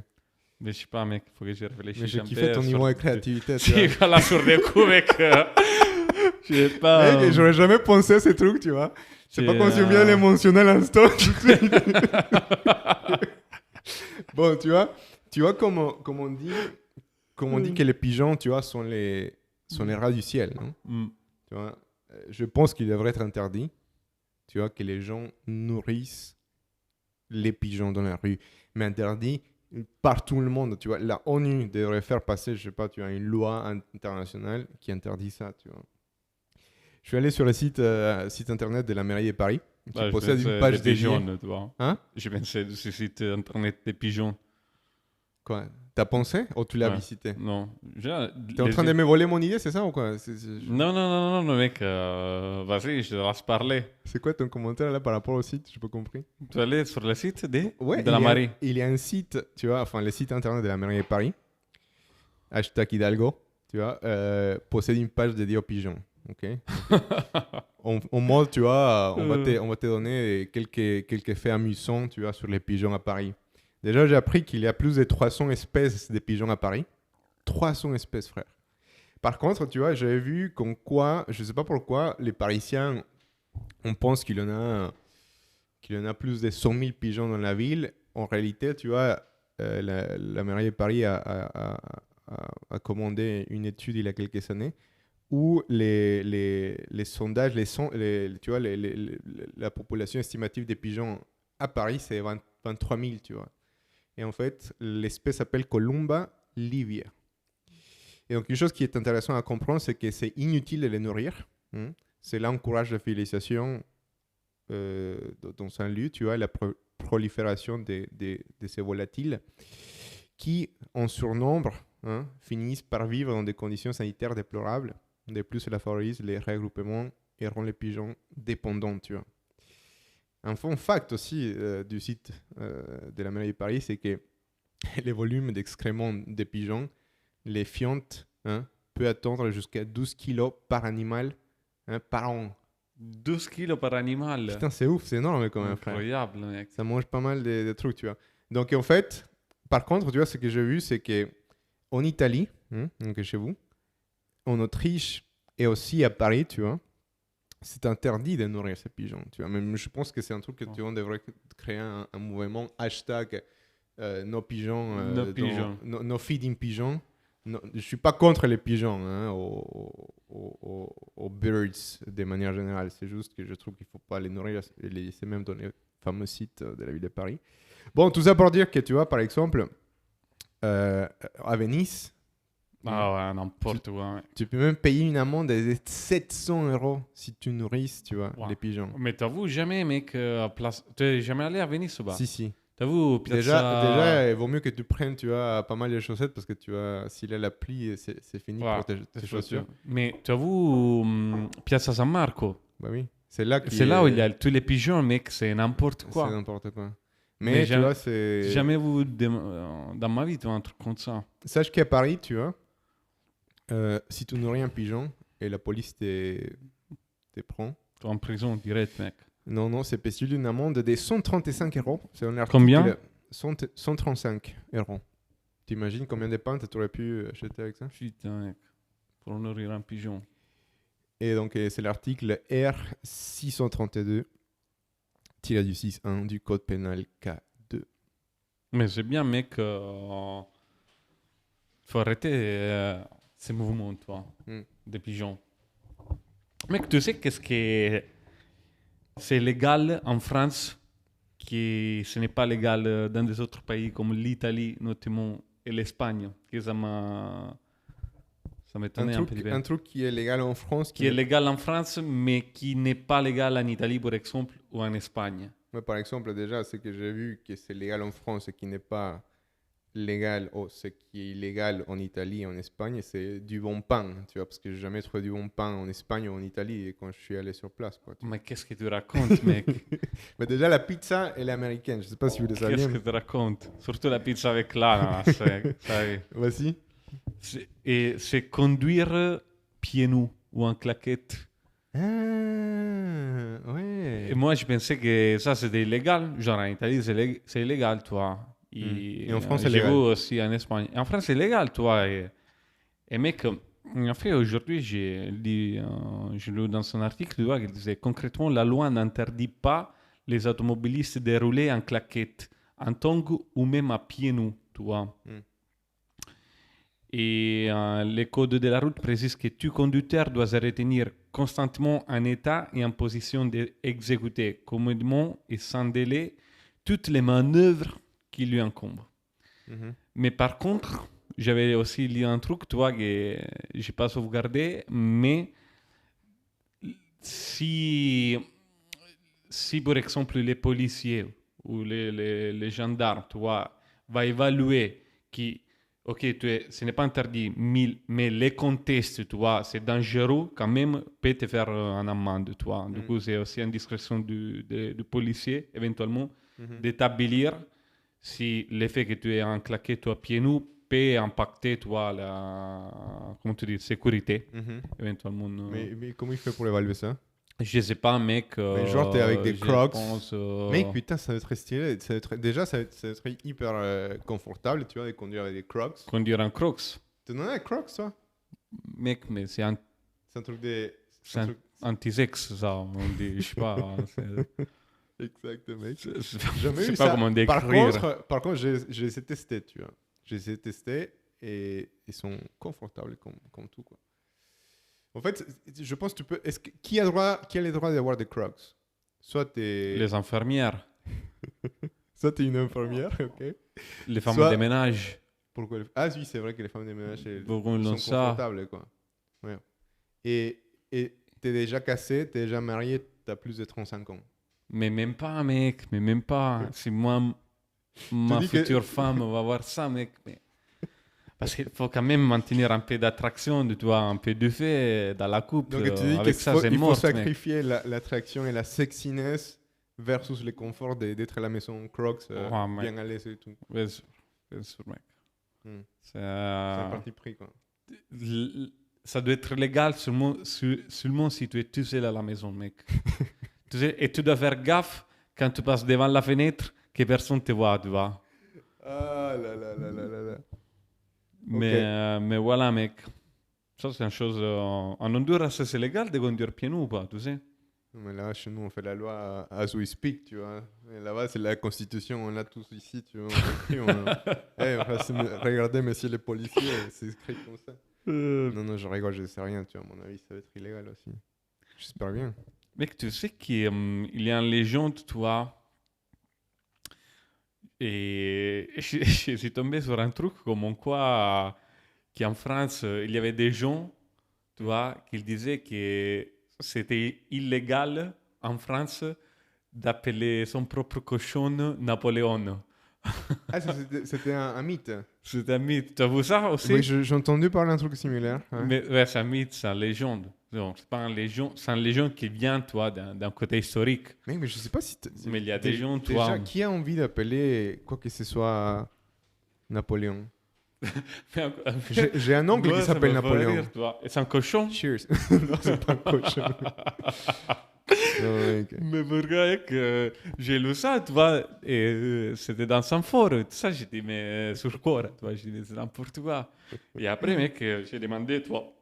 [SPEAKER 1] Mais je sais pas, mec, il faut que j'y
[SPEAKER 2] Mais
[SPEAKER 1] réfléchisse
[SPEAKER 2] j'ai
[SPEAKER 1] un
[SPEAKER 2] kiffé
[SPEAKER 1] peu.
[SPEAKER 2] ton niveau de créativité, tu
[SPEAKER 1] Si,
[SPEAKER 2] vois.
[SPEAKER 1] voilà, sur des coups, mec. Je sais pas.
[SPEAKER 2] Mec, j'aurais jamais pensé à ces trucs, tu vois. C'est pas
[SPEAKER 1] J'ai,
[SPEAKER 2] qu'on se bien l'émotionnel instant. Bon, tu vois comme on dit que les pigeons, tu vois, sont les rats du ciel, non? Tu vois, je pense qu'il devrait être interdit, tu vois, que les gens nourrissent les pigeons dans la rue, mais interdit par tout le monde, tu vois. La ONU devrait faire passer, je sais pas, tu vois, une loi internationale qui interdit ça, tu vois. Je suis allé sur le site internet de la mairie de Paris, qui
[SPEAKER 1] je
[SPEAKER 2] possède
[SPEAKER 1] pense
[SPEAKER 2] une
[SPEAKER 1] des
[SPEAKER 2] page dédiée.
[SPEAKER 1] pigeons, tu vois.
[SPEAKER 2] Hein?
[SPEAKER 1] Je pensais de ce site internet des pigeons.
[SPEAKER 2] Quoi? T'as pensé ou tu l'as
[SPEAKER 1] Ouais.
[SPEAKER 2] visité?
[SPEAKER 1] Non.
[SPEAKER 2] T'es en train de me voler mon idée, c'est ça ou quoi?
[SPEAKER 1] Non, non, non, non, mec, vas-y, je te laisse parler.
[SPEAKER 2] C'est quoi ton commentaire là par rapport au site? J'ai pas compris.
[SPEAKER 1] Tu es allé sur le site
[SPEAKER 2] Ouais,
[SPEAKER 1] de la Marie.
[SPEAKER 2] il y a un site, tu vois, enfin le site internet de la mairie de Paris, hashtag Hidalgo, tu vois, possède une page dédiée aux pigeons. Ok. En mode, tu vois, on va te donner quelques faits amusants, tu vois, sur les pigeons à Paris. Déjà, j'ai appris qu'il y a plus de 300 espèces de pigeons à Paris. 300 espèces, frère. Par contre, tu vois, j'avais vu comme quoi, je sais pas pourquoi, les Parisiens, on pense qu'il y en a plus de 100 000 pigeons dans la ville. En réalité, tu vois, la mairie de Paris a commandé une étude il y a quelques années où les sondages, tu vois, la population estimative des pigeons à Paris, c'est 23 000, tu vois. Et en fait, l'espèce s'appelle Columba livia. Et donc, une chose qui est intéressante à comprendre, c'est que c'est inutile de les nourrir. Cela encourage la filialisation dans un lieu, tu vois, la prolifération de ces volatiles qui, en surnombre, finissent par vivre dans des conditions sanitaires déplorables. De plus, cela favorise les regroupements et rend les pigeons dépendants, tu vois. Un fun fact aussi du site de la mairie de Paris, c'est que les volumes d'excréments des pigeons, les fientes, peut atteindre jusqu'à 12 kilos par animal par an.
[SPEAKER 1] 12 kilos par animal.
[SPEAKER 2] Putain, c'est ouf, c'est énorme quand même, frère.
[SPEAKER 1] Incroyable, mec.
[SPEAKER 2] Ça mange pas mal de trucs, tu vois. Donc, en fait, par contre, tu vois, ce que j'ai vu, c'est qu'en Italie, donc chez vous, en Autriche et aussi à Paris, tu vois, c'est interdit de nourrir ces pigeons, tu vois. Même je pense que c'est un truc que tu vois, on devrait créer un mouvement hashtag nos pigeons, no feeding pigeons. Je ne suis pas contre les pigeons aux birds de manière générale. C'est juste que je trouve qu'il ne faut pas les nourrir et les laisser même dans les fameux sites de la ville de Paris. Bon, tout ça pour dire que tu vois, par exemple, à Venise,
[SPEAKER 1] Ah ouais, n'importe quoi. Ouais.
[SPEAKER 2] tu peux même payer une amende de 700 € si tu nourrisses, tu vois, les pigeons.
[SPEAKER 1] Mais t'avoues jamais, mec, à place... T'es jamais allé à Venise ou pas?
[SPEAKER 2] Si.
[SPEAKER 1] T'avoues,
[SPEAKER 2] déjà, il vaut mieux que tu prennes, tu vois, pas mal de chaussettes parce que tu vois, s'il a la pluie, c'est fini pour tes chaussures.
[SPEAKER 1] Mais t'avoues, Piazza San Marco.
[SPEAKER 2] Bah oui. C'est là
[SPEAKER 1] où il y a tous les pigeons, mec, c'est n'importe quoi.
[SPEAKER 2] C'est n'importe quoi. Mais tu vois, c'est...
[SPEAKER 1] Jamais vu dans ma vie, tu vois, un truc comme ça.
[SPEAKER 2] Sache qu'à Paris, tu vois, si tu nourris un pigeon et la police te prend...
[SPEAKER 1] Tu es en prison direct, mec.
[SPEAKER 2] Non, c'est passible d'une amende de 135 €. C'est un article.
[SPEAKER 1] Combien?
[SPEAKER 2] 135 €. T'imagines combien de pintes tu aurais pu acheter avec ça?
[SPEAKER 1] Putain, mec. Pour nourrir un pigeon.
[SPEAKER 2] Et donc, c'est l'article R632-6-1 du code pénal K2.
[SPEAKER 1] Mais c'est bien, mec. Faut arrêter ces mouvements, toi, des pigeons. Mec, tu sais qu'est-ce que c'est légal en France qui ce n'est pas légal dans des autres pays comme l'Italie notamment et l'Espagne, que ça m'étonnait un peu.
[SPEAKER 2] Un truc qui est légal en France.
[SPEAKER 1] Qui est légal en France, mais qui n'est pas légal en Italie, par exemple, ou en Espagne.
[SPEAKER 2] Moi, par exemple, déjà, c'est que j'ai vu que c'est légal en France et qui n'est pas légal ou ce qui est illégal en Italie et en Espagne, c'est du bon pain, tu vois, parce que j'ai jamais trouvé du bon pain en Espagne ou en Italie et quand je suis allé sur place, quoi.
[SPEAKER 1] Mais qu'est-ce que tu racontes, mec?
[SPEAKER 2] Mais déjà, la pizza, elle est américaine. Je sais pas si vous le saviez.
[SPEAKER 1] Qu'est-ce que tu racontes? Surtout la pizza avec l'ananas, ça y est.
[SPEAKER 2] Voici.
[SPEAKER 1] Et c'est conduire pieds nus ou en claquette.
[SPEAKER 2] Ah, ouais.
[SPEAKER 1] Et moi, je pensais que ça, c'était illégal. Genre, en Italie, c'est illégal, toi.
[SPEAKER 2] Et en France, c'est
[SPEAKER 1] j'ai vu
[SPEAKER 2] légal.
[SPEAKER 1] aussi en Espagne. Et en France, c'est légal, toi. Et mec, en fait, aujourd'hui, j'ai lu dans son article, tu vois, qu'il disait concrètement, la loi n'interdit pas les automobilistes de rouler en claquette, en tongs ou même à pieds nus, tu vois.
[SPEAKER 2] Mm.
[SPEAKER 1] Et les codes de la route précisent que tout conducteur doit se retenir constamment en état et en position d'exécuter commodément et sans délai toutes les manœuvres qui lui incombent.
[SPEAKER 2] Mhm.
[SPEAKER 1] Mais par contre, j'avais aussi lu un truc, toi, que j'ai pas sauvegardé, mais si, si par exemple les policiers ou les gendarmes, tu vois, va évaluer qui, ok, ce n'est pas interdit, mais les contestes, tu vois, c'est dangereux, quand même, peut te faire un amende, tu vois. Du coup, c'est aussi une discrétion du policier, éventuellement,
[SPEAKER 2] Mhm.
[SPEAKER 1] d'établir si l'effet que tu es en claqué, toi, pieds nus, peut impacter, toi, la, comment tu dis, sécurité,
[SPEAKER 2] Mhm.
[SPEAKER 1] éventuellement.
[SPEAKER 2] Mais comment il fait pour évaluer ça?
[SPEAKER 1] Je sais pas, mec.
[SPEAKER 2] Mais genre, t'es avec des
[SPEAKER 1] je
[SPEAKER 2] Crocs.
[SPEAKER 1] pense,
[SPEAKER 2] Mec, putain, ça va être stylé. Déjà, ça va être hyper confortable, tu vois, de conduire avec des Crocs.
[SPEAKER 1] conduire en Crocs.
[SPEAKER 2] T'en as des Crocs, toi?
[SPEAKER 1] Mec, mais c'est
[SPEAKER 2] C'est un truc des.
[SPEAKER 1] c'est anti-sexe, ça. On dit, je sais pas.
[SPEAKER 2] Exactement, mec.
[SPEAKER 1] Je
[SPEAKER 2] Jamais
[SPEAKER 1] sais
[SPEAKER 2] eu
[SPEAKER 1] pas
[SPEAKER 2] ça.
[SPEAKER 1] comment décrire.
[SPEAKER 2] Par contre, j'ai essayé de tester, tu vois. J'ai essayé de tester et ils sont confortables comme tout, quoi. En fait, je pense que tu peux. Qui a le droit d'avoir des Crocs? Soit t'es.
[SPEAKER 1] Les infirmières,
[SPEAKER 2] Soit t'es une infirmière, ok.
[SPEAKER 1] les femmes
[SPEAKER 2] Soit-
[SPEAKER 1] de ménage,
[SPEAKER 2] Pourquoi Ah oui, c'est vrai que les femmes de ménage
[SPEAKER 1] Pourquoi ils
[SPEAKER 2] sont
[SPEAKER 1] ont ça?
[SPEAKER 2] confortables, quoi. Ouais. Et t'es déjà cassé, t'es déjà marié, t'as plus de 35 ans.
[SPEAKER 1] mais même pas, mec, mais même pas. Si moi, ma
[SPEAKER 2] dis que-
[SPEAKER 1] future femme va voir ça, mec. Parce qu'il faut quand même maintenir un peu d'attraction, tu vois, un peu de fait dans la couple.
[SPEAKER 2] Donc tu dis
[SPEAKER 1] Avec
[SPEAKER 2] qu'il
[SPEAKER 1] ça,
[SPEAKER 2] faut,
[SPEAKER 1] c'est
[SPEAKER 2] il faut
[SPEAKER 1] mort, mec.
[SPEAKER 2] sacrifier l'attraction et la sexiness versus le confort d'être à la maison Crocs,
[SPEAKER 1] Ouais, mec.
[SPEAKER 2] bien à l'aise et tout.
[SPEAKER 1] Bien sûr, mec.
[SPEAKER 2] Hmm.
[SPEAKER 1] C'est,
[SPEAKER 2] C'est un parti pris, quoi.
[SPEAKER 1] ça doit être légal seulement si tu es tout seul à la maison, mec. Tu sais, et tu dois faire gaffe quand tu passes devant la fenêtre que personne te voit, tu vois.
[SPEAKER 2] Ah là là là là là là.
[SPEAKER 1] Mais voilà, mec. Ça, c'est une chose. En Honduras, c'est légal de conduire pieds nus ou pas, tu sais.
[SPEAKER 2] Mais là, chez nous, on fait la loi as we speak, tu vois. Et là-bas, c'est la constitution, on l'a tous ici, tu vois. Regardez, messieurs les policiers, c'est écrit comme ça. Non, je rigole, je sais rien, tu vois. À mon avis, ça va être illégal aussi. J'espère bien.
[SPEAKER 1] Mec, tu sais qu'il y a une légende, toi. Et je suis tombé sur un truc comme quoi qu'en France, il y avait des gens, tu vois, qui disaient que c'était illégal en France d'appeler son propre cochon Napoléon.
[SPEAKER 2] Ah, c'était un mythe.
[SPEAKER 1] C'est un mythe. Tu as vu ça aussi?
[SPEAKER 2] Oui, j'ai entendu parler d'un truc similaire. Ouais.
[SPEAKER 1] Mais ouais, c'est un mythe, c'est une légende. Donc, c'est pas une légende, c'est une légende qui vient, toi, d'un côté historique.
[SPEAKER 2] Mais je sais pas si.
[SPEAKER 1] Mais il y a des gens,
[SPEAKER 2] Déjà,
[SPEAKER 1] toi.
[SPEAKER 2] qui a envie d'appeler quoi que ce soit Napoléon? J'ai un oncle
[SPEAKER 1] Moi,
[SPEAKER 2] qui
[SPEAKER 1] ça
[SPEAKER 2] s'appelle
[SPEAKER 1] me fait
[SPEAKER 2] Napoléon.
[SPEAKER 1] rire, toi. Et c'est un cochon?
[SPEAKER 2] Cheers. Non, c'est pas un cochon. Non, mec.
[SPEAKER 1] Mais pourquoi que j'ai lu ça, tu vois, et c'était dans un forum, tout ça, j'ai dit, mais sur quoi, tu vois, j'ai dit, c'est n'importe quoi. Et après, mec, j'ai demandé, tu vois,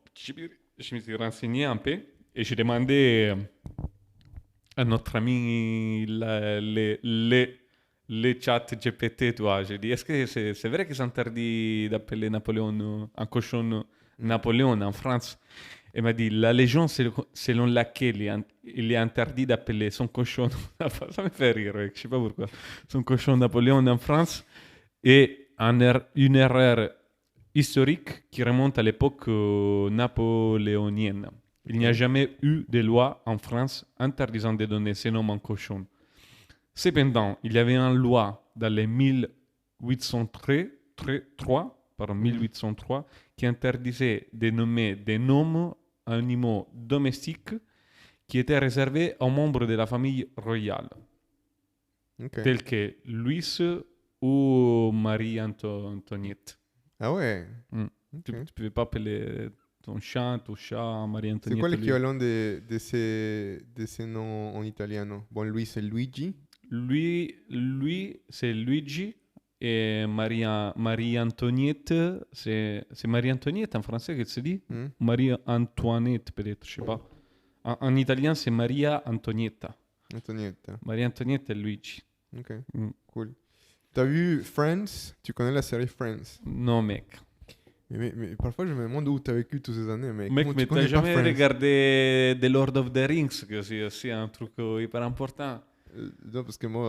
[SPEAKER 1] je me suis renseigné un peu, et j'ai demandé à notre ami les chats GPT, tu vois, j'ai dit, est-ce que c'est vrai que c'est interdit d'appeler Napoléon, un cochon Napoléon en France? Il m'a dit, la légende selon laquelle il est interdit d'appeler son cochon, ça me fait rire, je ne sais pas pourquoi, son cochon Napoléon en France, est une erreur historique qui remonte à l'époque napoléonienne. Il n'y a jamais eu de loi en France interdisant de donner ce nom en cochon. Cependant, il y avait une loi dans les 1833 par 1803, qui interdisait de nommer des noms animaux domestiques qui étaient réservés aux membres de la famille royale,
[SPEAKER 2] Ok.
[SPEAKER 1] tels que Louis ou Marie-Antoniette.
[SPEAKER 2] Ah ouais.
[SPEAKER 1] Mm.
[SPEAKER 2] Ok.
[SPEAKER 1] Tu ne pouvais pas appeler ton chat Marie-Antoniette.
[SPEAKER 2] C'est quoi l'équivalent de ces noms en italien? Bon, lui, c'est Luigi.
[SPEAKER 1] Lui, c'est Luigi. Et Marie-Antoniette, c'est Marie-Antoniette en français que se dit?
[SPEAKER 2] Hmm?
[SPEAKER 1] Marie-Antoinette peut-être, je sais pas. En italien, c'est Maria Antonietta.
[SPEAKER 2] Antonietta.
[SPEAKER 1] Marie-Antoniette et Luigi.
[SPEAKER 2] Ok,
[SPEAKER 1] Mm.
[SPEAKER 2] cool. T'as vu Friends? Tu connais la série Friends?
[SPEAKER 1] Non, mec.
[SPEAKER 2] Mais parfois, je me demande où t'as vécu toutes ces années. Mais
[SPEAKER 1] Mec,
[SPEAKER 2] comment
[SPEAKER 1] mais
[SPEAKER 2] tu
[SPEAKER 1] t'as
[SPEAKER 2] connais pas
[SPEAKER 1] jamais
[SPEAKER 2] Friends?
[SPEAKER 1] regardé The Lord of the Rings, que c'est aussi un truc hyper important.
[SPEAKER 2] Non, parce que moi,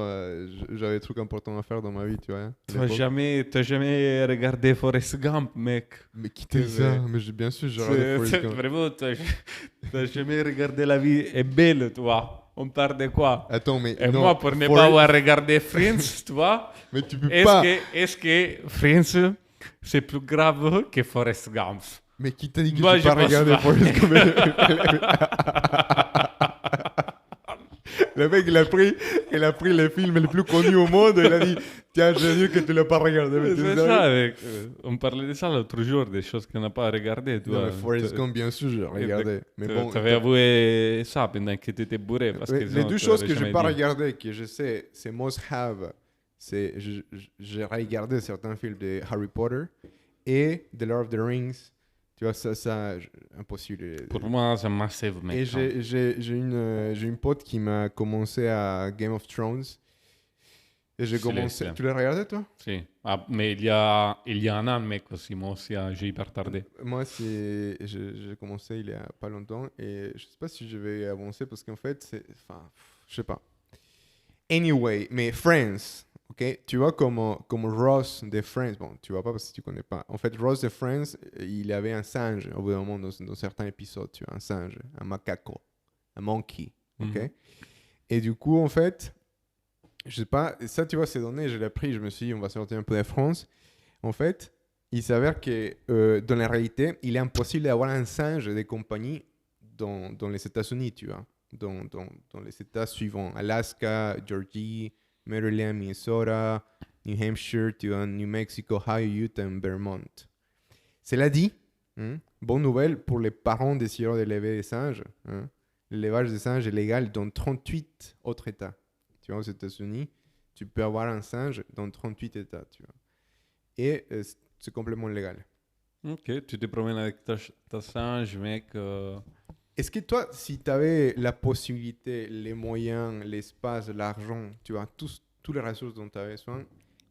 [SPEAKER 2] j'avais des trucs importants à faire dans ma vie, tu vois. À
[SPEAKER 1] T'as
[SPEAKER 2] l'époque.
[SPEAKER 1] jamais regardé Forrest Gump, mec.
[SPEAKER 2] Mais qui t'a dit ça? Mais bien sûr, j'ai regardé Forrest Gump.
[SPEAKER 1] Vraiment, t'as jamais regardé La vie est belle, toi. On parle de quoi?
[SPEAKER 2] Attends, mais
[SPEAKER 1] Et
[SPEAKER 2] non,
[SPEAKER 1] moi, pour ne
[SPEAKER 2] Forrest-
[SPEAKER 1] pas avoir regardé Friends, tu vois,
[SPEAKER 2] Mais tu peux pas.
[SPEAKER 1] est-ce que Friends, c'est plus grave que Forrest Gump?
[SPEAKER 2] Mais qui t'a dit que
[SPEAKER 1] Moi,
[SPEAKER 2] j'ai pas
[SPEAKER 1] je pense
[SPEAKER 2] regardé
[SPEAKER 1] pas.
[SPEAKER 2] Forrest Gump? Le mec, il a pris les films les plus connus au monde et il a dit tiens, j'ai vu que tu l'as pas regardé. Mais tu
[SPEAKER 1] C'est
[SPEAKER 2] sais,
[SPEAKER 1] ça, mec. On parlait de ça l'autre jour, des choses qu'on n'a pas regardées. Tu
[SPEAKER 2] non,
[SPEAKER 1] vois.
[SPEAKER 2] mais Forrest Gump, bien sûr, j'ai regardé. Mais bon,
[SPEAKER 1] T'avais avoué ça pendant que t'étais bourré. Parce que
[SPEAKER 2] les
[SPEAKER 1] sinon,
[SPEAKER 2] deux
[SPEAKER 1] tu
[SPEAKER 2] choses
[SPEAKER 1] l'aurais
[SPEAKER 2] que j'ai
[SPEAKER 1] jamais
[SPEAKER 2] pas
[SPEAKER 1] dit.
[SPEAKER 2] regardées, que je sais, c'est must have. C'est j'ai regardé certains films de Harry Potter et The Lord of the Rings. Tu vois, impossible.
[SPEAKER 1] Pour moi, c'est massive, mec.
[SPEAKER 2] Et j'ai une pote qui m'a commencé à Game of Thrones. Et j'ai
[SPEAKER 1] C'est
[SPEAKER 2] commencé.
[SPEAKER 1] laid,
[SPEAKER 2] Tu l'as regardé, toi?
[SPEAKER 1] Si. Ah, mais il y a un an, mec, aussi. Moi aussi, j'ai hyper tardé.
[SPEAKER 2] Moi, j'ai commencé il y a pas longtemps et je sais pas si je vais avancer parce qu'en fait, je sais pas. Anyway, mais Friends, ok? Tu vois comme Ross de Friends, bon, tu vois pas parce que tu connais pas. En fait, Ross de Friends, il avait un singe au bout d'un moment dans certains épisodes, tu vois, un singe, un macaco, un monkey, ok?
[SPEAKER 1] Mhm.
[SPEAKER 2] Et du coup, en fait, je sais pas, ça, tu vois, ces données, je l'ai appris, je me suis dit, on va sortir un peu de France. En fait, il s'avère que dans la réalité, il est impossible d'avoir un singe de compagnie dans les États-Unis, tu vois. Dans les États suivants, Alaska, Georgie, Maryland, Minnesota, New Hampshire, tu vois, New Mexico, Ohio, Utah et Vermont. Cela dit, bonne nouvelle pour les parents désireux d'élever des singes. L'élevage des singes est légal dans 38 autres États. Tu vois, aux États-Unis, tu peux avoir un singe dans 38 États, tu vois. Et c'est complètement légal.
[SPEAKER 1] Ok, tu te promènes avec ta singe, mec.
[SPEAKER 2] Est-ce que toi, si tu avais la possibilité, les moyens, l'espace, l'argent, tu vois, tous les ressources dont tu avais besoin,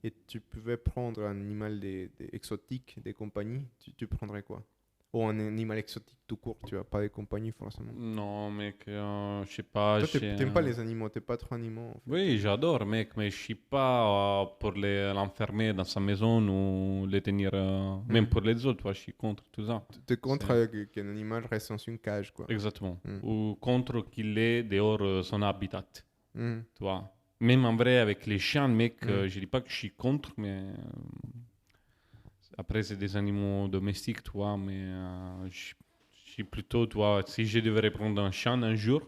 [SPEAKER 2] et tu pouvais prendre un animal exotique des compagnies, tu prendrais quoi? Ou un animal exotique tout court, tu vois, pas des compagnies forcément.
[SPEAKER 1] Non, mec, je sais pas.
[SPEAKER 2] Toi, t'aimes pas les animaux, t'es pas trop animaux. En fait.
[SPEAKER 1] Oui, j'adore, mec, mais je suis pas pour l'enfermer dans sa maison ou les tenir. Même pour les autres, toi, je suis contre tout ça.
[SPEAKER 2] T'es contre qu'un animal reste dans une cage, quoi.
[SPEAKER 1] Exactement.
[SPEAKER 2] Mm.
[SPEAKER 1] Ou contre qu'il ait dehors son habitat.
[SPEAKER 2] Mm.
[SPEAKER 1] Tu vois. Même en vrai, avec les chiens, mec,
[SPEAKER 2] Mm.
[SPEAKER 1] je dis pas que je suis contre, mais après, c'est des animaux domestiques, tu vois, mais je suis plutôt, tu vois, si je devrais prendre un chien un jour,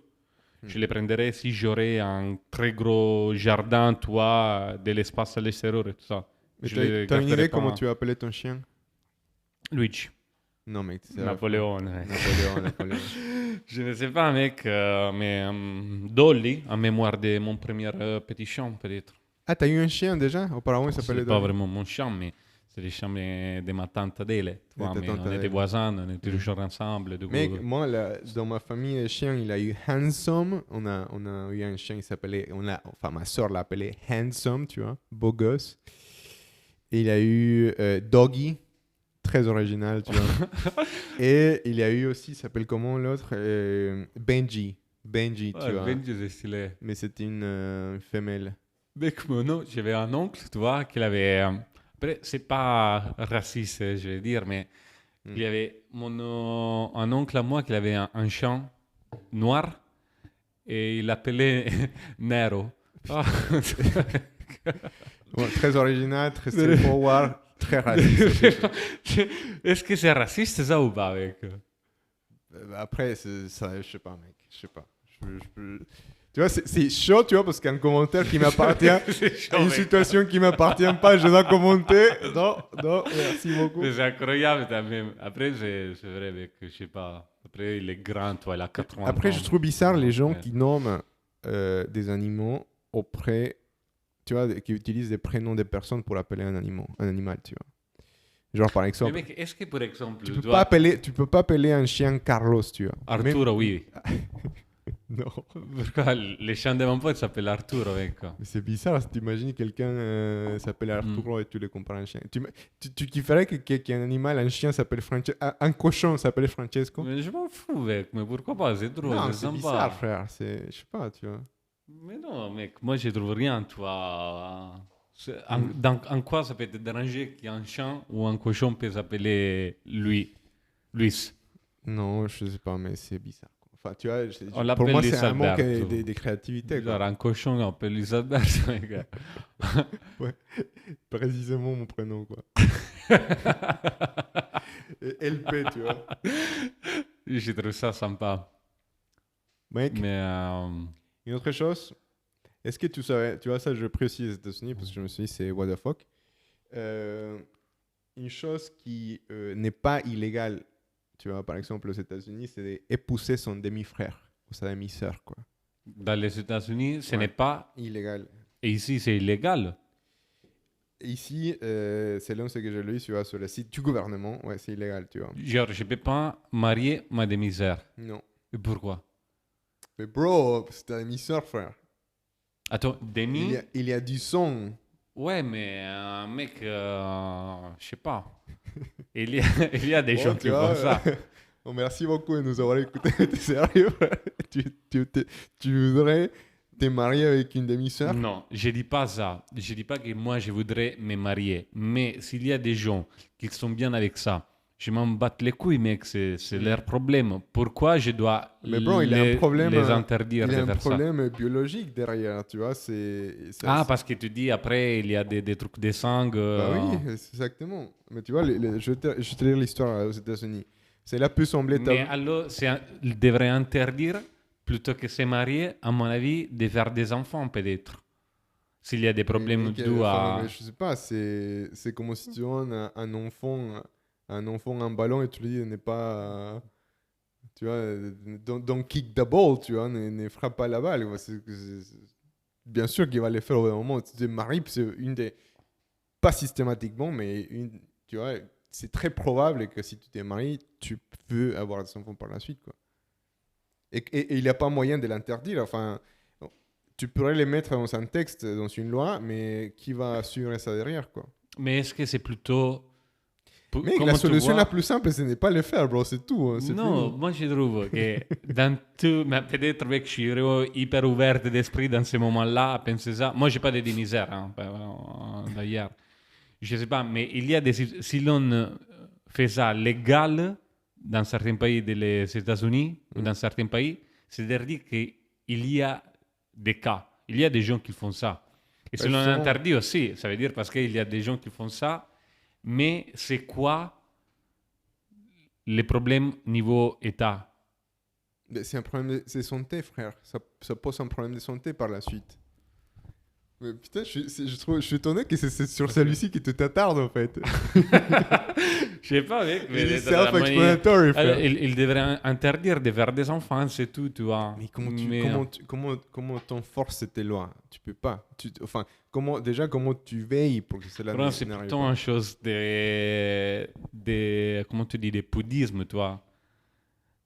[SPEAKER 1] je le prendrais si j'aurais un très gros jardin, tu vois, de l'espace à l'extérieur et tout ça.
[SPEAKER 2] Mais
[SPEAKER 1] Je le
[SPEAKER 2] t'as une
[SPEAKER 1] garderais
[SPEAKER 2] idée
[SPEAKER 1] pas.
[SPEAKER 2] comment tu vas appeler ton chien?
[SPEAKER 1] Luigi.
[SPEAKER 2] Non, mec. c'est
[SPEAKER 1] Napoléon. Ouais.
[SPEAKER 2] Napoléon.
[SPEAKER 1] Je ne sais pas, mec, mais Dolly, en mémoire de mon premier petit chien, peut-être.
[SPEAKER 2] Ah, t'as eu un chien déjà? Auparavant, il s'appelait
[SPEAKER 1] C'est pas
[SPEAKER 2] Dolly.
[SPEAKER 1] vraiment mon chien, mais c'est le chien de ma tante Adèle. Tu vois,
[SPEAKER 2] ta
[SPEAKER 1] mais
[SPEAKER 2] tante
[SPEAKER 1] on était
[SPEAKER 2] Adèle.
[SPEAKER 1] voisins, on était toujours ensemble. Du coup,
[SPEAKER 2] Mec, moi, dans ma famille, les chiens, il a eu Handsome. On a eu un chien qui s'appelait... Enfin, ma soeur l'appelait Handsome, tu vois. Beau gosse. Et il a eu Doggy. Très original, tu vois. Et il y a eu aussi, il s'appelle comment l'autre? Benji. Benji, tu vois.
[SPEAKER 1] Benji, c'est stylé.
[SPEAKER 2] Mais c'était une femelle.
[SPEAKER 1] Mec, non, j'avais un oncle, tu vois, qui avait... après, c'est pas raciste, je vais dire, mais il y avait un oncle à moi qui avait un chien noir et il l'appelait Nero. Ah.
[SPEAKER 2] Bon, très original, très straightforward. très raciste.
[SPEAKER 1] Est-ce que c'est raciste ça ou pas, mec?
[SPEAKER 2] Après, ça, je sais pas, mec. Je sais pas. Tu vois, c'est chaud, tu vois, parce qu'un commentaire qui m'appartient,
[SPEAKER 1] C'est chaud,
[SPEAKER 2] une
[SPEAKER 1] mec.
[SPEAKER 2] situation qui m'appartient pas, je dois commenter. Non, non, merci beaucoup.
[SPEAKER 1] Mais c'est incroyable, quand même. Après, c'est vrai, mec, je sais pas. Après, il est grand, toi, il a 80 ans.
[SPEAKER 2] Après, je trouve bizarre les gens
[SPEAKER 1] Ouais.
[SPEAKER 2] qui nomment des animaux auprès, tu vois, qui utilisent des prénoms des personnes pour appeler un animal, tu vois. Genre, par
[SPEAKER 1] Mais
[SPEAKER 2] exemple,
[SPEAKER 1] mec, est-ce que, par exemple,
[SPEAKER 2] tu peux pas appeler un chien Carlos, tu vois.
[SPEAKER 1] Arturo, oui.
[SPEAKER 2] Non.
[SPEAKER 1] Pourquoi les chiens de mon pote s'appellent Arturo, mec?
[SPEAKER 2] Mais c'est bizarre, si t'imagines quelqu'un s'appelle
[SPEAKER 1] Hmm.
[SPEAKER 2] Arturo et tu le compares à un chien. Tu kifferais qu'un animal, un chien s'appelle Francesco, un cochon s'appelle Francesco?
[SPEAKER 1] Mais je m'en fous, mec. Mais pourquoi pas? C'est drôle,
[SPEAKER 2] Non,
[SPEAKER 1] c'est
[SPEAKER 2] c'est
[SPEAKER 1] sympa.
[SPEAKER 2] bizarre, frère. Je sais pas, tu vois.
[SPEAKER 1] Mais non, mec, moi, je trouve rien, toi.
[SPEAKER 2] Mm.
[SPEAKER 1] En quoi ça peut te déranger qu'un chien ou un cochon peut s'appeler Luis?
[SPEAKER 2] Non, je sais pas, mais c'est bizarre, quoi. Enfin, tu vois,
[SPEAKER 1] On
[SPEAKER 2] pour
[SPEAKER 1] l'appelle
[SPEAKER 2] moi,
[SPEAKER 1] Luis
[SPEAKER 2] c'est un manque
[SPEAKER 1] Alberto.
[SPEAKER 2] de créativité, quoi.
[SPEAKER 1] Genre un cochon, on appelle Luis Alberto, mec.
[SPEAKER 2] Ouais, précisément mon prénom, quoi. Et LP, tu vois.
[SPEAKER 1] Je trouve ça sympa.
[SPEAKER 2] Mec,
[SPEAKER 1] Mais
[SPEAKER 2] une autre chose, est-ce que tu savais, tu vois, ça, je précise aux États-Unis parce que je me suis dit, c'est what the fuck. Une chose qui n'est pas illégale, tu vois, par exemple, aux États-Unis, c'est d'épouser son demi-frère ou sa demi-sœur, quoi.
[SPEAKER 1] dans les États-Unis, ce
[SPEAKER 2] Ouais.
[SPEAKER 1] n'est pas.
[SPEAKER 2] Illégal.
[SPEAKER 1] Et ici, c'est illégal.
[SPEAKER 2] Ici, selon ce que j'ai lu sur le site du gouvernement, ouais, c'est illégal, tu vois.
[SPEAKER 1] Genre, je ne peux pas marier ma demi-sœur.
[SPEAKER 2] Non.
[SPEAKER 1] Et pourquoi?
[SPEAKER 2] Mais bro, c'est ta demi-sœur, frère.
[SPEAKER 1] Attends, demi?
[SPEAKER 2] Il y a du sang.
[SPEAKER 1] Ouais, mais mec, je sais pas. Il y a des
[SPEAKER 2] Bon,
[SPEAKER 1] gens
[SPEAKER 2] tu
[SPEAKER 1] qui
[SPEAKER 2] vois,
[SPEAKER 1] font ça.
[SPEAKER 2] bon, merci beaucoup de nous avoir écoutés. T'es sérieux, frère? Tu voudrais te marier avec une demi-sœur?
[SPEAKER 1] Non, je dis pas ça. Je dis pas que moi, je voudrais me marier. Mais s'il y a des gens qui sont bien avec ça, je m'en bats les couilles, mec. C'est leur problème. Pourquoi je dois
[SPEAKER 2] Mais bro, il y a un problème,
[SPEAKER 1] les interdire
[SPEAKER 2] il y
[SPEAKER 1] de
[SPEAKER 2] a un
[SPEAKER 1] faire ça?
[SPEAKER 2] problème biologique derrière, tu vois.
[SPEAKER 1] Ah, parce que tu dis après, il y a des trucs de sang.
[SPEAKER 2] Bah oui, c'est exactement. Mais tu vois, je vais te lire l'histoire aux États-Unis. Cela peut sembler
[SPEAKER 1] Mais
[SPEAKER 2] tabou.
[SPEAKER 1] alors, il devrait interdire, plutôt que se marier, à mon avis, de faire des enfants, peut-être. S'il y a des problèmes
[SPEAKER 2] Mais
[SPEAKER 1] dus
[SPEAKER 2] enfin,
[SPEAKER 1] à...
[SPEAKER 2] mais je sais pas, c'est comme si tu donnes un enfant un ballon et tu lui dis n'est pas, tu vois, don't kick the ball, tu vois, ne frappe pas la balle, quoi. Bien sûr qu'il va le faire au bout d'un moment où tu te maries, c'est une des, pas systématiquement, mais tu vois, c'est très probable que si tu t'es marié, tu peux avoir des enfants par la suite, quoi. Et il n'y a pas moyen de l'interdire, enfin, tu pourrais les mettre dans un texte, dans une loi, mais qui va assurer ça derrière, quoi.
[SPEAKER 1] Mais est-ce que c'est plutôt...
[SPEAKER 2] Mec,
[SPEAKER 1] comment
[SPEAKER 2] la
[SPEAKER 1] tu
[SPEAKER 2] solution
[SPEAKER 1] vois-
[SPEAKER 2] la plus simple, ce n'est pas le faire, bro, c'est tout, hein, c'est
[SPEAKER 1] Non,
[SPEAKER 2] fini.
[SPEAKER 1] moi je trouve que dans tout... Mais peut-être mec, je suis hyper ouvert d'esprit dans ce moment-là à penser ça. Moi, j'ai pas de misère, hein, d'ailleurs. Je sais pas, mais il y a des... Si l'on fait ça légal dans certains pays des États-Unis ou dans certains pays, c'est-à-dire qu'il y a des cas, il y a des gens qui font ça. Et si
[SPEAKER 2] Ouais,
[SPEAKER 1] l'on
[SPEAKER 2] justement.
[SPEAKER 1] interdit aussi, ça veut dire parce qu'il y a des gens qui font ça, mais c'est quoi les problèmes niveau État?
[SPEAKER 2] Mais c'est un problème de santé, frère. Ça pose un problème de santé par la suite. Mais putain, je suis étonné que c'est sur celui-ci qui te t'attarde, en fait.
[SPEAKER 1] Je sais pas, mec,
[SPEAKER 2] Il est
[SPEAKER 1] mais
[SPEAKER 2] self-explanatory, frère.
[SPEAKER 1] il devrait interdire de faire des enfants, c'est tout, tu vois.
[SPEAKER 2] Mais
[SPEAKER 1] Mais,
[SPEAKER 2] comment t'enforces tes lois? Tu peux pas. Enfin, comment tu veilles pour que cela
[SPEAKER 1] vraiment, c'est
[SPEAKER 2] n'arrive
[SPEAKER 1] plutôt
[SPEAKER 2] pas?
[SPEAKER 1] une chose comment tu dis, de poudisme, tu vois.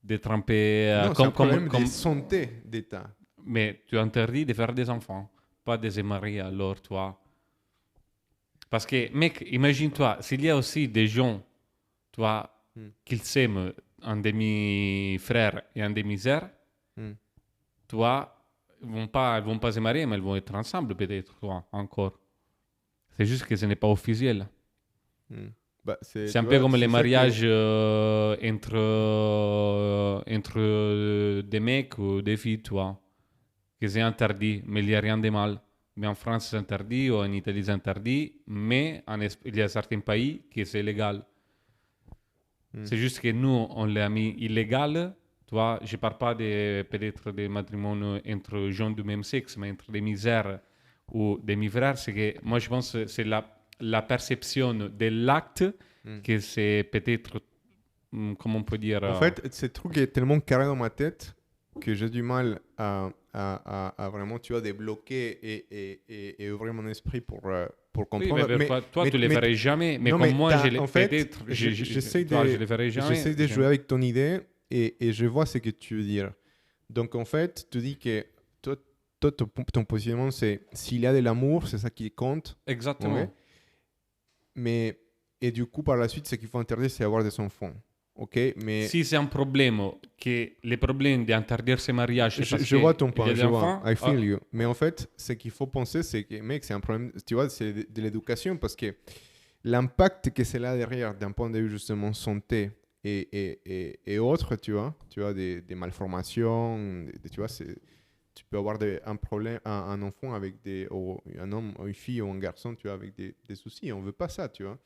[SPEAKER 1] De tremper,
[SPEAKER 2] Non, c'est un problème de santé d'État.
[SPEAKER 1] mais tu interdis de faire des enfants, pas de se marier alors, toi. Parce que, mec, imagine-toi, s'il y a aussi des gens, toi,
[SPEAKER 2] Hmm.
[SPEAKER 1] qu'ils s'aiment, un demi-frère et un demi-sœur,
[SPEAKER 2] Hmm.
[SPEAKER 1] toi, elles vont pas se marier, mais elles vont être ensemble peut-être, toi, encore. C'est juste que ce n'est pas officiel.
[SPEAKER 2] Hmm. Bah,
[SPEAKER 1] C'est
[SPEAKER 2] tu
[SPEAKER 1] un peu
[SPEAKER 2] vois,
[SPEAKER 1] comme les
[SPEAKER 2] c'est ça
[SPEAKER 1] mariages entre des mecs ou des filles, toi, que c'est interdit, mais il n'y a rien de mal. Mais en France, c'est interdit, ou en Italie, c'est interdit. Mais il y a certains pays qui c'est légal. C'est juste que nous, on l'a mis illégal. Tu vois, je parle pas peut-être des matrimonies entre gens du même sexe, mais entre des misères ou des mi-frères. C'est que moi, je pense que c'est la perception de l'acte
[SPEAKER 2] Mm.
[SPEAKER 1] que c'est peut-être, comment on peut dire,
[SPEAKER 2] En fait, ce truc est tellement carré dans ma tête que j'ai du mal à vraiment, tu vois, débloquer et ouvrir mon esprit pour
[SPEAKER 1] oui, mais
[SPEAKER 2] comprendre.
[SPEAKER 1] toi, tu ne les ferais jamais. Mais
[SPEAKER 2] non,
[SPEAKER 1] comme
[SPEAKER 2] mais
[SPEAKER 1] moi,
[SPEAKER 2] en fait,
[SPEAKER 1] peut-être,
[SPEAKER 2] j'essaie
[SPEAKER 1] toi, je
[SPEAKER 2] de,
[SPEAKER 1] les ferais jamais.
[SPEAKER 2] j'essaie de jouer avec ton idée et je vois ce que tu veux dire. Donc, en fait, tu dis que toi, ton positionnement, c'est s'il y a de l'amour, c'est ça qui compte.
[SPEAKER 1] Exactement.
[SPEAKER 2] Ouais. Mais, et du coup, par la suite, ce qu'il faut interdire, c'est avoir des enfants. Ok, mais
[SPEAKER 1] Si c'est un problème, que les problèmes d'interdire ce mariage, c'est parce
[SPEAKER 2] je vois ton
[SPEAKER 1] qu'il y
[SPEAKER 2] point,
[SPEAKER 1] a des
[SPEAKER 2] je vois.
[SPEAKER 1] enfants,
[SPEAKER 2] I feel you. Mais en fait, ce qu'il faut penser, c'est que, mec, c'est un problème, tu vois, c'est de l'éducation parce que l'impact que c'est là derrière, d'un point de vue justement santé et autres, tu vois des malformations, tu vois, tu peux avoir un problème, un enfant avec un homme, une fille ou un garçon, tu vois, avec des soucis. On veut pas ça, tu vois.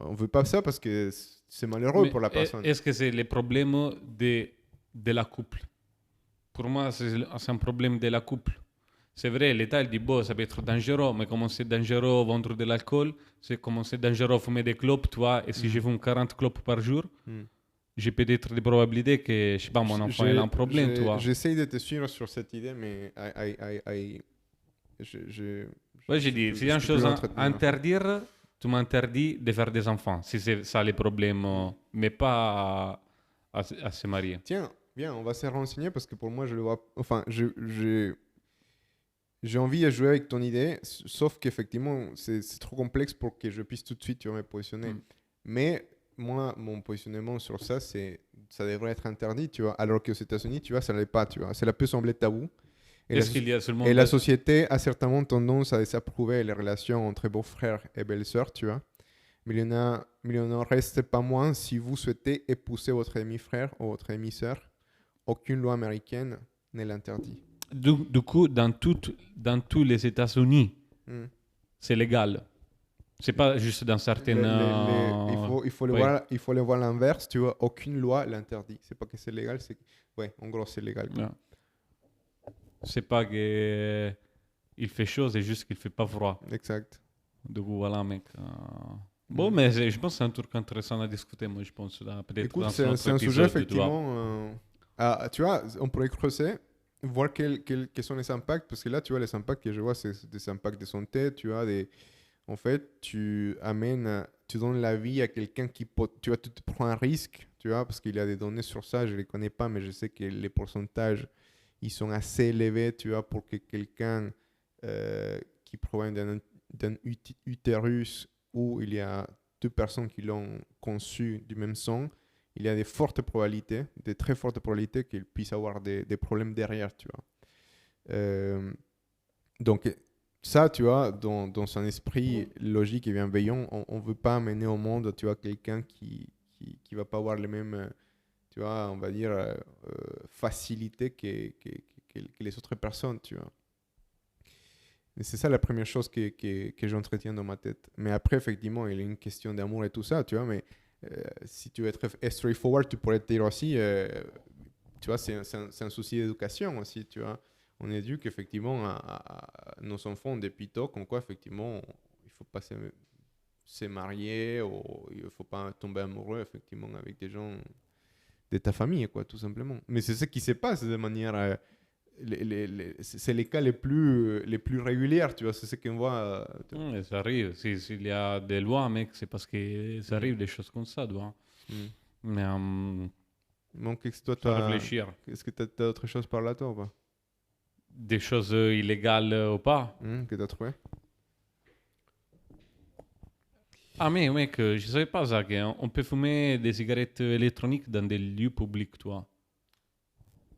[SPEAKER 2] On veut pas ça parce que c'est malheureux
[SPEAKER 1] mais
[SPEAKER 2] pour la personne.
[SPEAKER 1] est-ce que c'est les problèmes de la couple? Pour moi, c'est un problème de la couple. C'est vrai, l'État il dit, bon, ça peut être dangereux, mais comment c'est dangereux vendre de l'alcool, c'est comment c'est dangereux fumer des clopes, toi, et si je fume 40 clopes par jour,
[SPEAKER 2] Mm.
[SPEAKER 1] j'ai peut-être des probabilités que, je sais pas, mon enfant il a un problème, toi.
[SPEAKER 2] J'essaye de te suivre sur cette idée, mais
[SPEAKER 1] Ouais, j'ai dit, s'il y a
[SPEAKER 2] je
[SPEAKER 1] une
[SPEAKER 2] peux plus
[SPEAKER 1] chose à
[SPEAKER 2] l'entretenir.
[SPEAKER 1] interdire, tu m'interdis de faire des enfants, si c'est ça les problèmes, mais pas à se marier.
[SPEAKER 2] Tiens, bien, on va se renseigner parce que pour moi, je le vois. Enfin, j'ai envie de jouer avec ton idée, sauf qu'effectivement, c'est trop complexe pour que je puisse tout de suite, tu vois, me positionner.
[SPEAKER 1] Mm.
[SPEAKER 2] Mais moi, mon positionnement sur ça, ça devrait être interdit, tu vois. Alors qu'aux États-Unis, tu vois, ça ne l'est pas, tu vois. Cela peut sembler tabou. Et
[SPEAKER 1] Est-ce qu'il y a seulement
[SPEAKER 2] et la société a certainement tendance à désapprouver les relations entre beaux-frères et belles-sœurs, tu vois. Mais il n'en reste pas moins si vous souhaitez épouser votre demi-frère ou votre demi-sœur. Aucune loi américaine ne l'interdit.
[SPEAKER 1] Du coup, dans tous les États-Unis,
[SPEAKER 2] Hmm.
[SPEAKER 1] c'est légal. C'est pas juste dans certaines. Oui.
[SPEAKER 2] Il faut le voir l'inverse, tu vois. Aucune loi l'interdit. C'est pas que c'est légal, c'est ouais, en gros, c'est légal.
[SPEAKER 1] Ouais. C'est pas que il fait chaud, c'est juste qu'il fait pas froid.
[SPEAKER 2] Exact.
[SPEAKER 1] Du coup, voilà, mec. Bon, mais je pense que c'est un truc intéressant à discuter, moi, je pense, là, peut-être
[SPEAKER 2] Écoute,
[SPEAKER 1] dans
[SPEAKER 2] c'est
[SPEAKER 1] un
[SPEAKER 2] c'est
[SPEAKER 1] autre
[SPEAKER 2] un sujet
[SPEAKER 1] épisode, tu vois.
[SPEAKER 2] effectivement. Tu vois, on pourrait creuser, voir quels sont les impacts, parce que là, tu vois, les impacts que je vois, c'est des impacts de santé, tu vois, en fait, tu donnes la vie à quelqu'un tu vois, tu te prends un risque, tu vois, parce qu'il y a des données sur ça, je les connais pas, mais je sais que les pourcentages, ils sont assez élevés, tu vois, pour que quelqu'un qui provient d'un utérus où il y a deux personnes qui l'ont conçu du même sang, il y a des fortes probabilités, des très fortes probabilités qu'il puisse avoir des problèmes derrière, tu vois. Euh, donc, ça, tu vois, dans un esprit logique et bienveillant, on ne veut pas amener au monde, tu vois, quelqu'un qui va pas avoir les mêmes, tu vois, on va dire, facilités que les autres personnes, tu vois. Et c'est ça la première chose que j'entretiens dans ma tête. Mais après, effectivement, il y a une question d'amour et tout ça, tu vois, mais si tu veux être straightforward, tu pourrais te dire aussi, tu vois, c'est un souci d'éducation aussi, tu vois. On éduque effectivement à nos enfants depuis tôt, comme quoi, effectivement, il ne faut pas se marier ou il ne faut pas tomber amoureux, effectivement, avec des gens de ta famille, quoi, tout simplement. Mais c'est ce qui se passe de manière... c'est les cas les plus réguliers, tu vois, c'est ce qu'on voit.
[SPEAKER 1] Et ça arrive. S'il y a des lois, mec, c'est parce que ça arrive des choses comme ça, tu vois. Mais
[SPEAKER 2] Donc, qu'est-ce que
[SPEAKER 1] faut
[SPEAKER 2] toi,
[SPEAKER 1] réfléchir.
[SPEAKER 2] est-ce que tu as autre chose par là, toi, ou pas?
[SPEAKER 1] Des choses illégales ou pas.
[SPEAKER 2] Que tu as trouvé?
[SPEAKER 1] Ah, mais mec, je savais pas ça, qu'on peut fumer des cigarettes électroniques dans des lieux publics, toi.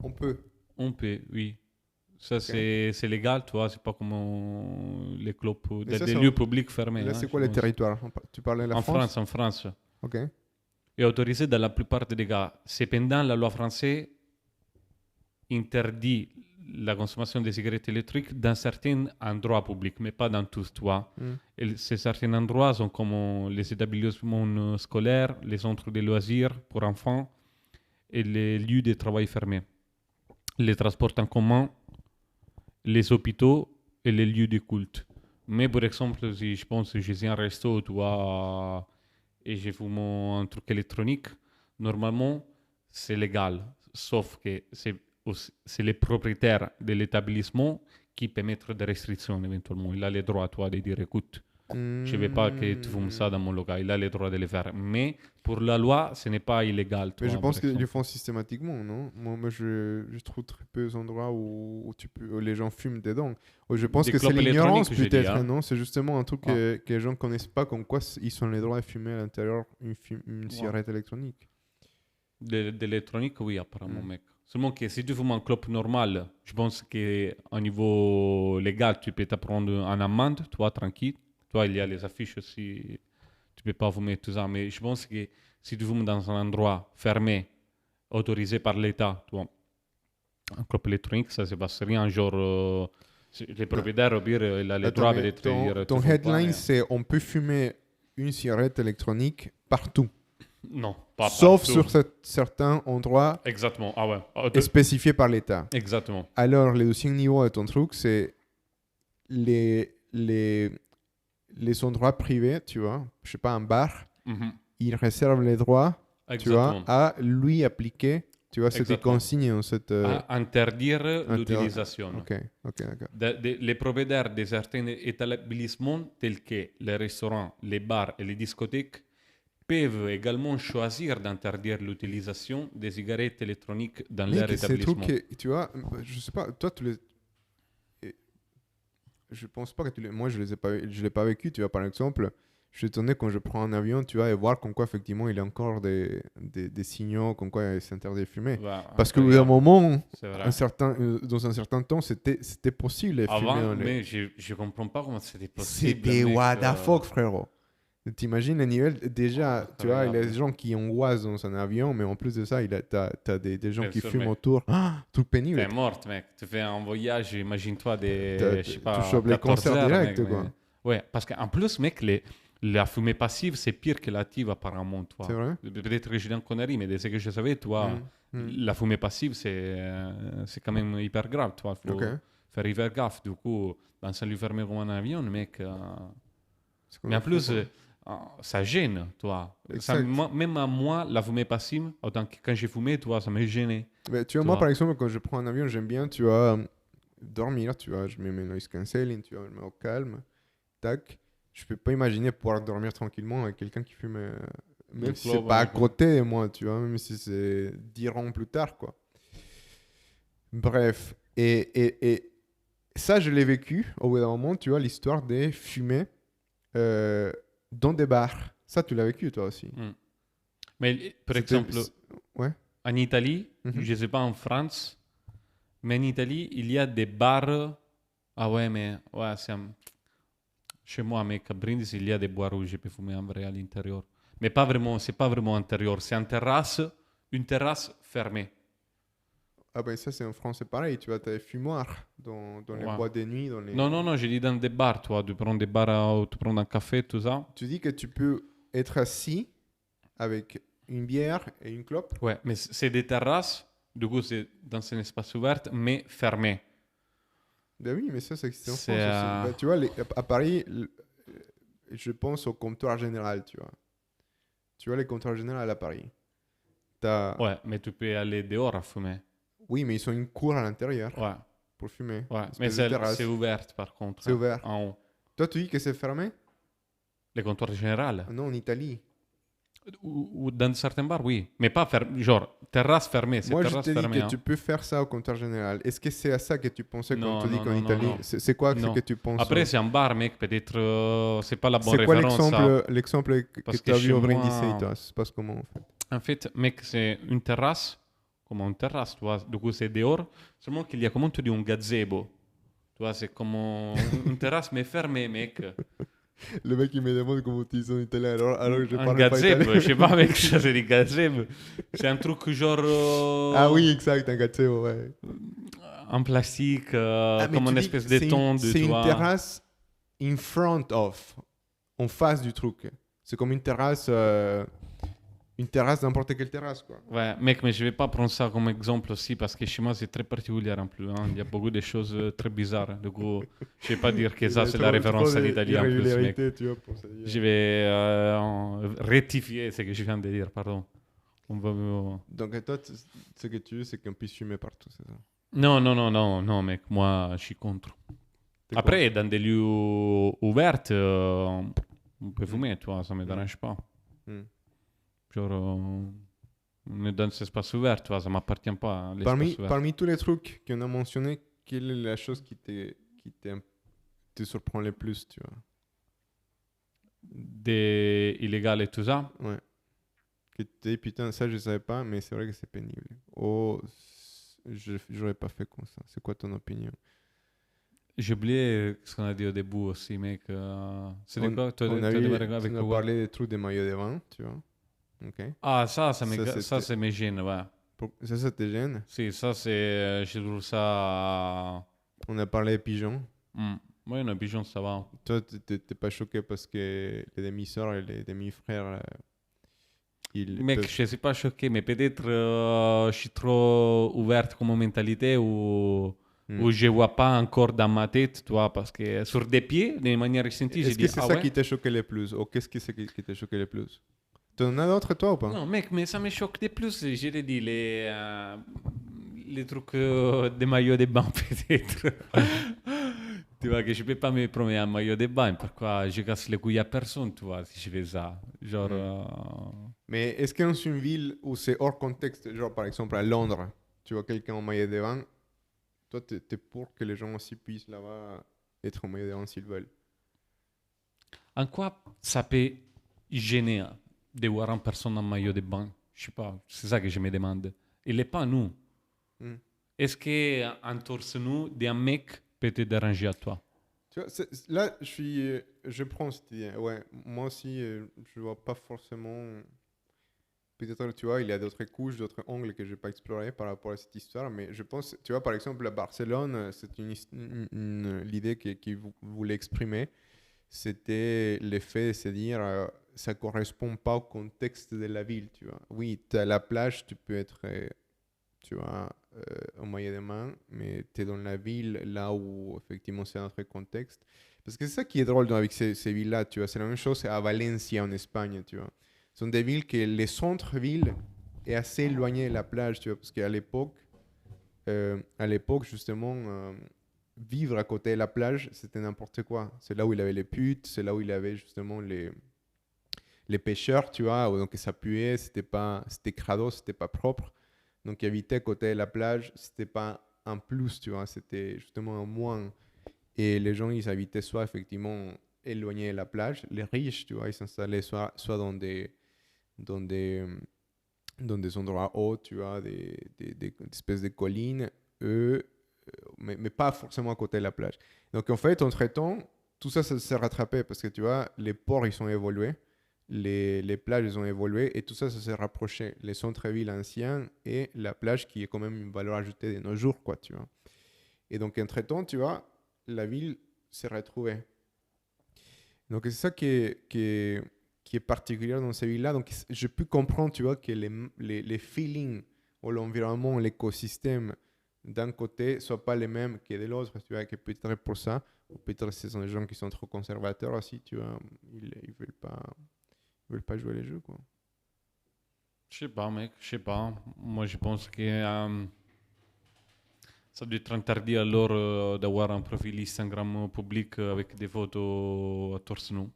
[SPEAKER 2] On peut.
[SPEAKER 1] On peut, oui. Ça,
[SPEAKER 2] Ok.
[SPEAKER 1] c'est légal, tu vois. C'est pas comme les clopes
[SPEAKER 2] Et
[SPEAKER 1] dans
[SPEAKER 2] ça,
[SPEAKER 1] des lieux publics fermés.
[SPEAKER 2] là,
[SPEAKER 1] Hein,
[SPEAKER 2] c'est
[SPEAKER 1] je
[SPEAKER 2] quoi les
[SPEAKER 1] pense.
[SPEAKER 2] territoires? Tu parlais de la
[SPEAKER 1] En
[SPEAKER 2] France?
[SPEAKER 1] France, en France.
[SPEAKER 2] Ok.
[SPEAKER 1] Est autorisé dans la plupart des cas. Cependant, la loi française interdit la consommation des cigarettes électriques dans certains endroits publics, mais pas dans tous, tu vois. Et ces certains endroits sont comme les établissements scolaires, les centres de loisirs pour enfants et les lieux de travail fermés, les transports en commun, les hôpitaux et les lieux de culte. Mais par exemple, si je pense que je suis un resto, tu vois, et je fume un truc électronique, normalement, c'est légal. Sauf que c'est le propriétaire de l'établissement qui peut mettre des restrictions éventuellement. Il a le droit, toi, de dire, écoute, je ne veux pas que tu fumes ça dans mon local. Il a le droit de le faire. Mais pour la loi, ce n'est pas illégal.
[SPEAKER 2] Mais je
[SPEAKER 1] vois,
[SPEAKER 2] pense
[SPEAKER 1] par
[SPEAKER 2] qu'ils le
[SPEAKER 1] exemple.
[SPEAKER 2] font systématiquement, non? Moi je trouve très peu d'endroits où les gens fument dedans. Je pense
[SPEAKER 1] Des
[SPEAKER 2] que c'est
[SPEAKER 1] clopes
[SPEAKER 2] l'ignorance
[SPEAKER 1] électroniques, je dis,
[SPEAKER 2] peut-être,
[SPEAKER 1] hein.
[SPEAKER 2] non? C'est justement un truc
[SPEAKER 1] Ah.
[SPEAKER 2] que les gens ne connaissent pas, comme quoi ils ont le droit de fumer à l'intérieur une cigarette électronique.
[SPEAKER 1] De l'électronique, oui, apparemment,
[SPEAKER 2] Mm.
[SPEAKER 1] mec. Seulement que si tu fumes un clope normal, je pense qu'au niveau légal, tu peux t'apprendre une amende, toi, tranquille. Toi, il y a les affiches aussi, tu peux pas fumer tout ça. Mais je pense que si tu fumes dans un endroit fermé, autorisé par l'État, tu vois, un clope électronique, ça se passe rien. Genre, les propriétaires, au pire, il a le
[SPEAKER 2] Attends,
[SPEAKER 1] droit
[SPEAKER 2] mais
[SPEAKER 1] peut-être de dire tu
[SPEAKER 2] ton
[SPEAKER 1] fumes pas,
[SPEAKER 2] headline,
[SPEAKER 1] mais-
[SPEAKER 2] c'est on peut fumer une cigarette électronique partout,
[SPEAKER 1] Non, pas
[SPEAKER 2] sauf
[SPEAKER 1] partout.
[SPEAKER 2] sur certains endroits
[SPEAKER 1] Exactement, ah ouais.
[SPEAKER 2] spécifiés par l'État.
[SPEAKER 1] Exactement.
[SPEAKER 2] Alors, le deuxième niveau de ton truc, c'est les endroits privés, tu vois, je sais pas, un bar,
[SPEAKER 1] Mhm.
[SPEAKER 2] il réserve les droits, tu vois,
[SPEAKER 1] Exactement.
[SPEAKER 2] à lui appliquer, tu vois, cette
[SPEAKER 1] Exactement.
[SPEAKER 2] consigne dans cette...
[SPEAKER 1] À interdire l'utilisation.
[SPEAKER 2] Ok, d'accord.
[SPEAKER 1] Les propriétaires de certains établissements tels que les restaurants, les bars et les discothèques peuvent également choisir d'interdire l'utilisation des cigarettes électroniques dans leur
[SPEAKER 2] Mec, c'est tout
[SPEAKER 1] établissement.
[SPEAKER 2] que, tu vois, je sais pas, toi, et je pense pas que moi, je l'ai pas vécu, tu vois, par exemple, je suis étonné quand je prends un avion, tu vois, et voir comme quoi, effectivement, il y a encore des signaux, comme quoi c'est interdit de fumer.
[SPEAKER 1] Ouais,
[SPEAKER 2] Parce qu'au bout d'un
[SPEAKER 1] incroyable,
[SPEAKER 2] moment,
[SPEAKER 1] c'est vrai.
[SPEAKER 2] dans un certain temps, c'était possible de fumer
[SPEAKER 1] Avant,
[SPEAKER 2] dans les...
[SPEAKER 1] mais je comprends pas comment c'était possible.
[SPEAKER 2] C'était
[SPEAKER 1] mec,
[SPEAKER 2] what the fuck, frérot. T'imagines le niveau, déjà, tu vois, il y a des gens qui angoissent dans un avion, mais en plus de ça, t'as des gens
[SPEAKER 1] Bien
[SPEAKER 2] qui
[SPEAKER 1] sûr,
[SPEAKER 2] fument
[SPEAKER 1] mec.
[SPEAKER 2] autour. Ah, truc pénible.
[SPEAKER 1] T'es morte, mec. Tu fais un voyage, imagine-toi des, je sais
[SPEAKER 2] Tu
[SPEAKER 1] pas,
[SPEAKER 2] chopes les
[SPEAKER 1] 14
[SPEAKER 2] concerts
[SPEAKER 1] heures,
[SPEAKER 2] direct,
[SPEAKER 1] mec,
[SPEAKER 2] quoi.
[SPEAKER 1] mais- Ouais, parce qu'en plus, mec, la fumée passive, c'est pire que l'active, apparemment, toi.
[SPEAKER 2] C'est vrai?
[SPEAKER 1] Peut-être que je dis une connerie, mais de ce que je savais, toi, la fumée passive, c'est quand même hyper grave, toi. Il faut
[SPEAKER 2] Ok.
[SPEAKER 1] faire hyper gaffe. Du coup, dans un lieu fermé comme un avion, mec...
[SPEAKER 2] C'est comme
[SPEAKER 1] Mais en
[SPEAKER 2] un fou,
[SPEAKER 1] plus,
[SPEAKER 2] quoi.
[SPEAKER 1] ça gêne, toi.
[SPEAKER 2] Exact.
[SPEAKER 1] Même à moi, la fumée passive, autant que quand j'ai fumé, toi, ça me gênait.
[SPEAKER 2] Mais tu vois,
[SPEAKER 1] Tu
[SPEAKER 2] moi,
[SPEAKER 1] vois.
[SPEAKER 2] par exemple, quand je prends un avion, j'aime bien, tu vois, dormir, tu vois. Je mets mes noise cancelling, tu vois, je me mets au calme. Tac. Je peux pas imaginer pouvoir dormir tranquillement avec quelqu'un qui fume, même
[SPEAKER 1] Une
[SPEAKER 2] si c'est
[SPEAKER 1] clope,
[SPEAKER 2] pas à
[SPEAKER 1] ouais.
[SPEAKER 2] côté de moi, tu vois, même si c'est 10 rangs plus tard, quoi. Bref. Et ça, je l'ai vécu au bout d'un moment, tu vois, l'histoire des fumées dans des bars. Ça, tu l'as vécu, toi aussi.
[SPEAKER 1] Mm. Mais par
[SPEAKER 2] C'était-
[SPEAKER 1] exemple,
[SPEAKER 2] Ouais.
[SPEAKER 1] en Italie,
[SPEAKER 2] Mhm.
[SPEAKER 1] je ne sais pas en France, mais en Italie, il y a des bars. Ah ouais, mais ouais, chez moi, mec, à Brindisi, il y a des bois où je peux fumer en vrai à l'intérieur. Mais pas vraiment, c'est pas vraiment intérieur, c'est une terrasse fermée.
[SPEAKER 2] Ah ben ça, c'est en France, c'est pareil. Tu vois, t'as des fumoirs dans les
[SPEAKER 1] Ouais.
[SPEAKER 2] boîtes de nuit. Dans les...
[SPEAKER 1] Non, non, non, j'ai dit dans des bars, toi, tu prends des bars où tu prends un café, tout ça.
[SPEAKER 2] Tu dis que tu peux être assis avec une bière et une clope.
[SPEAKER 1] Ouais, mais c'est des terrasses, du coup, c'est dans un espace ouvert, mais fermé.
[SPEAKER 2] Ben oui, mais ça existe en France
[SPEAKER 1] C'est,
[SPEAKER 2] aussi. Ben, tu vois, à Paris, je pense au comptoir général, tu vois. Tu vois, les comptoirs généraux à Paris.
[SPEAKER 1] Ouais, mais tu peux aller dehors à fumer.
[SPEAKER 2] Oui, mais ils ont une cour à l'intérieur
[SPEAKER 1] Ouais,
[SPEAKER 2] pour fumer.
[SPEAKER 1] ouais.
[SPEAKER 2] Espèce
[SPEAKER 1] Mais
[SPEAKER 2] de terrasse.
[SPEAKER 1] c'est ouvert, par contre.
[SPEAKER 2] C'est ouvert.
[SPEAKER 1] En haut.
[SPEAKER 2] Toi, tu dis que c'est fermé?
[SPEAKER 1] Les comptoirs généraux.
[SPEAKER 2] Ah non, en Italie.
[SPEAKER 1] Ou dans certains bars, oui. Mais pas fermé. Genre, terrasse fermée. C'est
[SPEAKER 2] Moi, je
[SPEAKER 1] terrasse
[SPEAKER 2] te dis
[SPEAKER 1] fermée.
[SPEAKER 2] que
[SPEAKER 1] hein.
[SPEAKER 2] tu peux faire ça au comptoir général. Est-ce que c'est à ça que tu pensais quand
[SPEAKER 1] Non,
[SPEAKER 2] tu dis
[SPEAKER 1] non,
[SPEAKER 2] qu'en
[SPEAKER 1] non,
[SPEAKER 2] Italie...
[SPEAKER 1] non.
[SPEAKER 2] C'est quoi ce
[SPEAKER 1] Non.
[SPEAKER 2] que tu penses?
[SPEAKER 1] Après, c'est un bar, mec. Peut-être c'est pas la bonne
[SPEAKER 2] C'est quoi
[SPEAKER 1] référence. ça.
[SPEAKER 2] l'exemple que
[SPEAKER 1] Parce
[SPEAKER 2] tu
[SPEAKER 1] que
[SPEAKER 2] as vu
[SPEAKER 1] chez
[SPEAKER 2] au
[SPEAKER 1] moi-
[SPEAKER 2] Brindisi, toi? Ça se passe comment, en fait?
[SPEAKER 1] En fait, mec, c'est une terrasse. Comme une terrasse, tu vois. Du coup, c'est dehors. Seulement qu'il y a, comment tu dis, un gazebo. Tu vois, c'est comme une terrasse, mais fermée, mec.
[SPEAKER 2] Le mec, il me demande comment tu dis en italien, alors que je
[SPEAKER 1] Un
[SPEAKER 2] parle pas
[SPEAKER 1] gazebo,
[SPEAKER 2] italien.
[SPEAKER 1] je sais pas, mec, ça c'est des gazebo. C'est un truc genre.
[SPEAKER 2] Ah oui, exact, un gazebo, ouais.
[SPEAKER 1] en plastique,
[SPEAKER 2] Ah, mais
[SPEAKER 1] comme
[SPEAKER 2] tu
[SPEAKER 1] une
[SPEAKER 2] dis
[SPEAKER 1] espèce
[SPEAKER 2] que
[SPEAKER 1] de
[SPEAKER 2] c'est
[SPEAKER 1] ton de
[SPEAKER 2] c'est une
[SPEAKER 1] toi.
[SPEAKER 2] terrasse in front of, en face du truc. C'est comme une terrasse, n'importe quelle terrasse, quoi.
[SPEAKER 1] Ouais, mec, mais je vais pas prendre ça comme exemple aussi parce que chez moi c'est très particulier en plus, hein. Il y a beaucoup de choses très bizarres. Du coup, je vais pas dire que
[SPEAKER 2] Il y
[SPEAKER 1] ça
[SPEAKER 2] a
[SPEAKER 1] c'est la
[SPEAKER 2] trop
[SPEAKER 1] référence à l'Italie en plus, mec.
[SPEAKER 2] d'irrégularités, tu vois, pour ça dire.
[SPEAKER 1] Je vais rectifier ce que je viens de dire, pardon. On va...
[SPEAKER 2] Donc, toi, ce que tu veux, c'est qu'on puisse fumer partout, c'est ça?
[SPEAKER 1] Non, non, non, non, non, mec, moi je suis contre.
[SPEAKER 2] T'es
[SPEAKER 1] Après, dans des lieux ouverts, on peut
[SPEAKER 2] Mm.
[SPEAKER 1] fumer, toi, ça me
[SPEAKER 2] Mm.
[SPEAKER 1] dérange pas.
[SPEAKER 2] Hmm.
[SPEAKER 1] Genre, on est dans cet espace ouvert, tu vois, ça m'appartient pas, l'espace ouvert.
[SPEAKER 2] Parmi tous les trucs qu'on a mentionnés, quelle est la chose te surprend le plus, tu vois?
[SPEAKER 1] Des illégales et tout ça.
[SPEAKER 2] Ouais. Que tu te dis, putain, ça, je savais pas, mais c'est vrai que c'est pénible. Oh, j'aurais pas fait comme ça. C'est quoi ton opinion?
[SPEAKER 1] J'ai oublié ce qu'on a dit au début aussi, mec. C'est de quoi? Toi,
[SPEAKER 2] On a
[SPEAKER 1] toi,
[SPEAKER 2] eu,
[SPEAKER 1] démarré avec
[SPEAKER 2] tu nous as
[SPEAKER 1] quoi?
[SPEAKER 2] parlé des trous des maillots de bain, tu vois? Ok.
[SPEAKER 1] Ah, ça,
[SPEAKER 2] Ça,
[SPEAKER 1] ça, c'est mes gènes, ouais.
[SPEAKER 2] ça te gêne?
[SPEAKER 1] Si, ça, c'est... je trouve ça...
[SPEAKER 2] On a parlé des pigeons.
[SPEAKER 1] Oui, un pigeon, ça va.
[SPEAKER 2] Toi, t'es pas choqué parce que les demi-sœurs et les demi-frères, ils
[SPEAKER 1] Mec,
[SPEAKER 2] peuvent...
[SPEAKER 1] je suis pas choqué, mais peut-être je suis trop ouverte comme mentalité
[SPEAKER 2] Hmm.
[SPEAKER 1] ou je vois pas encore dans ma tête, tu vois, parce que sur des pieds, de manière ressentie, j'ai
[SPEAKER 2] Est-ce que
[SPEAKER 1] dit,
[SPEAKER 2] c'est
[SPEAKER 1] ah
[SPEAKER 2] ça
[SPEAKER 1] ouais?
[SPEAKER 2] qui t'a choqué le plus? Ou qu'est-ce que c'est qui t'a choqué le plus? T'en as d'autres, toi, ou pas?
[SPEAKER 1] Non, mec, mais ça me choque de plus, je l'ai dit, les trucs des maillots de bain, peut-être. Tu vois, que je peux pas me promener en maillot de bain, pourquoi je casse les couilles à personne, tu vois, si je fais ça. Genre,
[SPEAKER 2] Mais est-ce que dans une ville où c'est hors contexte, genre par exemple à Londres, tu vois quelqu'un en maillot de bain, toi, t'es pour que les gens aussi puissent là-bas être en maillot de bain s'ils veulent?
[SPEAKER 1] en quoi ça peut gêner de voir une personne en maillot de bain? Je sais pas, c'est ça que je me demande. Il n'est pas nous.
[SPEAKER 2] Hmm.
[SPEAKER 1] Est-ce qu'un torse nu d'un mec peut te déranger à toi?
[SPEAKER 2] Tu vois, là, je prends cette idée. Ouais, moi aussi, je vois pas forcément. Peut-être, tu vois, il y a d'autres couches, d'autres angles que je n'ai pas explorés par rapport à cette histoire, mais je pense, tu vois, par exemple, à Barcelone, c'est l'idée qu'il voulait exprimer, c'était l'effet de se dire, ça correspond pas au contexte de la ville, tu vois. Oui, tu à la plage, tu peux être, tu vois, en maillot de main, mais tu es dans la ville, là où, effectivement, c'est notre contexte. Parce que c'est ça qui est drôle avec ces villes-là, tu vois. C'est la même chose à Valencia, en Espagne, tu vois. Ce sont des villes que les centres-villes est assez éloigné de la plage, tu vois, parce qu'à l'époque, justement, vivre à côté de la plage, c'était n'importe quoi. C'est là où il avait les putes, c'est là où il avait justement les pêcheurs, tu vois, donc ça puait, c'était crado, c'était pas propre. Donc habiter à côté de la plage, c'était pas un plus, tu vois, c'était justement un moins. Et les gens, ils habitaient soit effectivement éloignés de la plage, les riches, tu vois, ils s'installaient soit dans des, dans des endroits hauts, tu vois, des espèces de collines, eux, mais pas forcément à côté de la plage. Donc en fait, entre-temps, tout ça, ça s'est rattrapé parce que tu vois, les ports, ils sont évolués, les plages, ils ont évolué et tout ça, ça s'est rapproché. Les centres-villes anciens et la plage qui est quand même une valeur ajoutée de nos jours, quoi, tu vois. Et donc, entre-temps, tu vois, la ville s'est retrouvée. Donc, c'est ça qui est particulier dans ces villes-là. Donc, je peux comprendre, tu vois, que les feelings ou l'environnement, l'écosystème d'un côté ne soient pas les mêmes que de l'autre, tu vois, que peut-être pour ça, ou peut-être ce sont des gens qui sont trop conservateurs aussi, tu vois, ils veulent pas jouer les jeux, quoi.
[SPEAKER 1] Je sais pas, mec, je sais pas. Moi, je pense que ça doit être interdit alors d'avoir un profil Instagram public avec des photos à torse nu.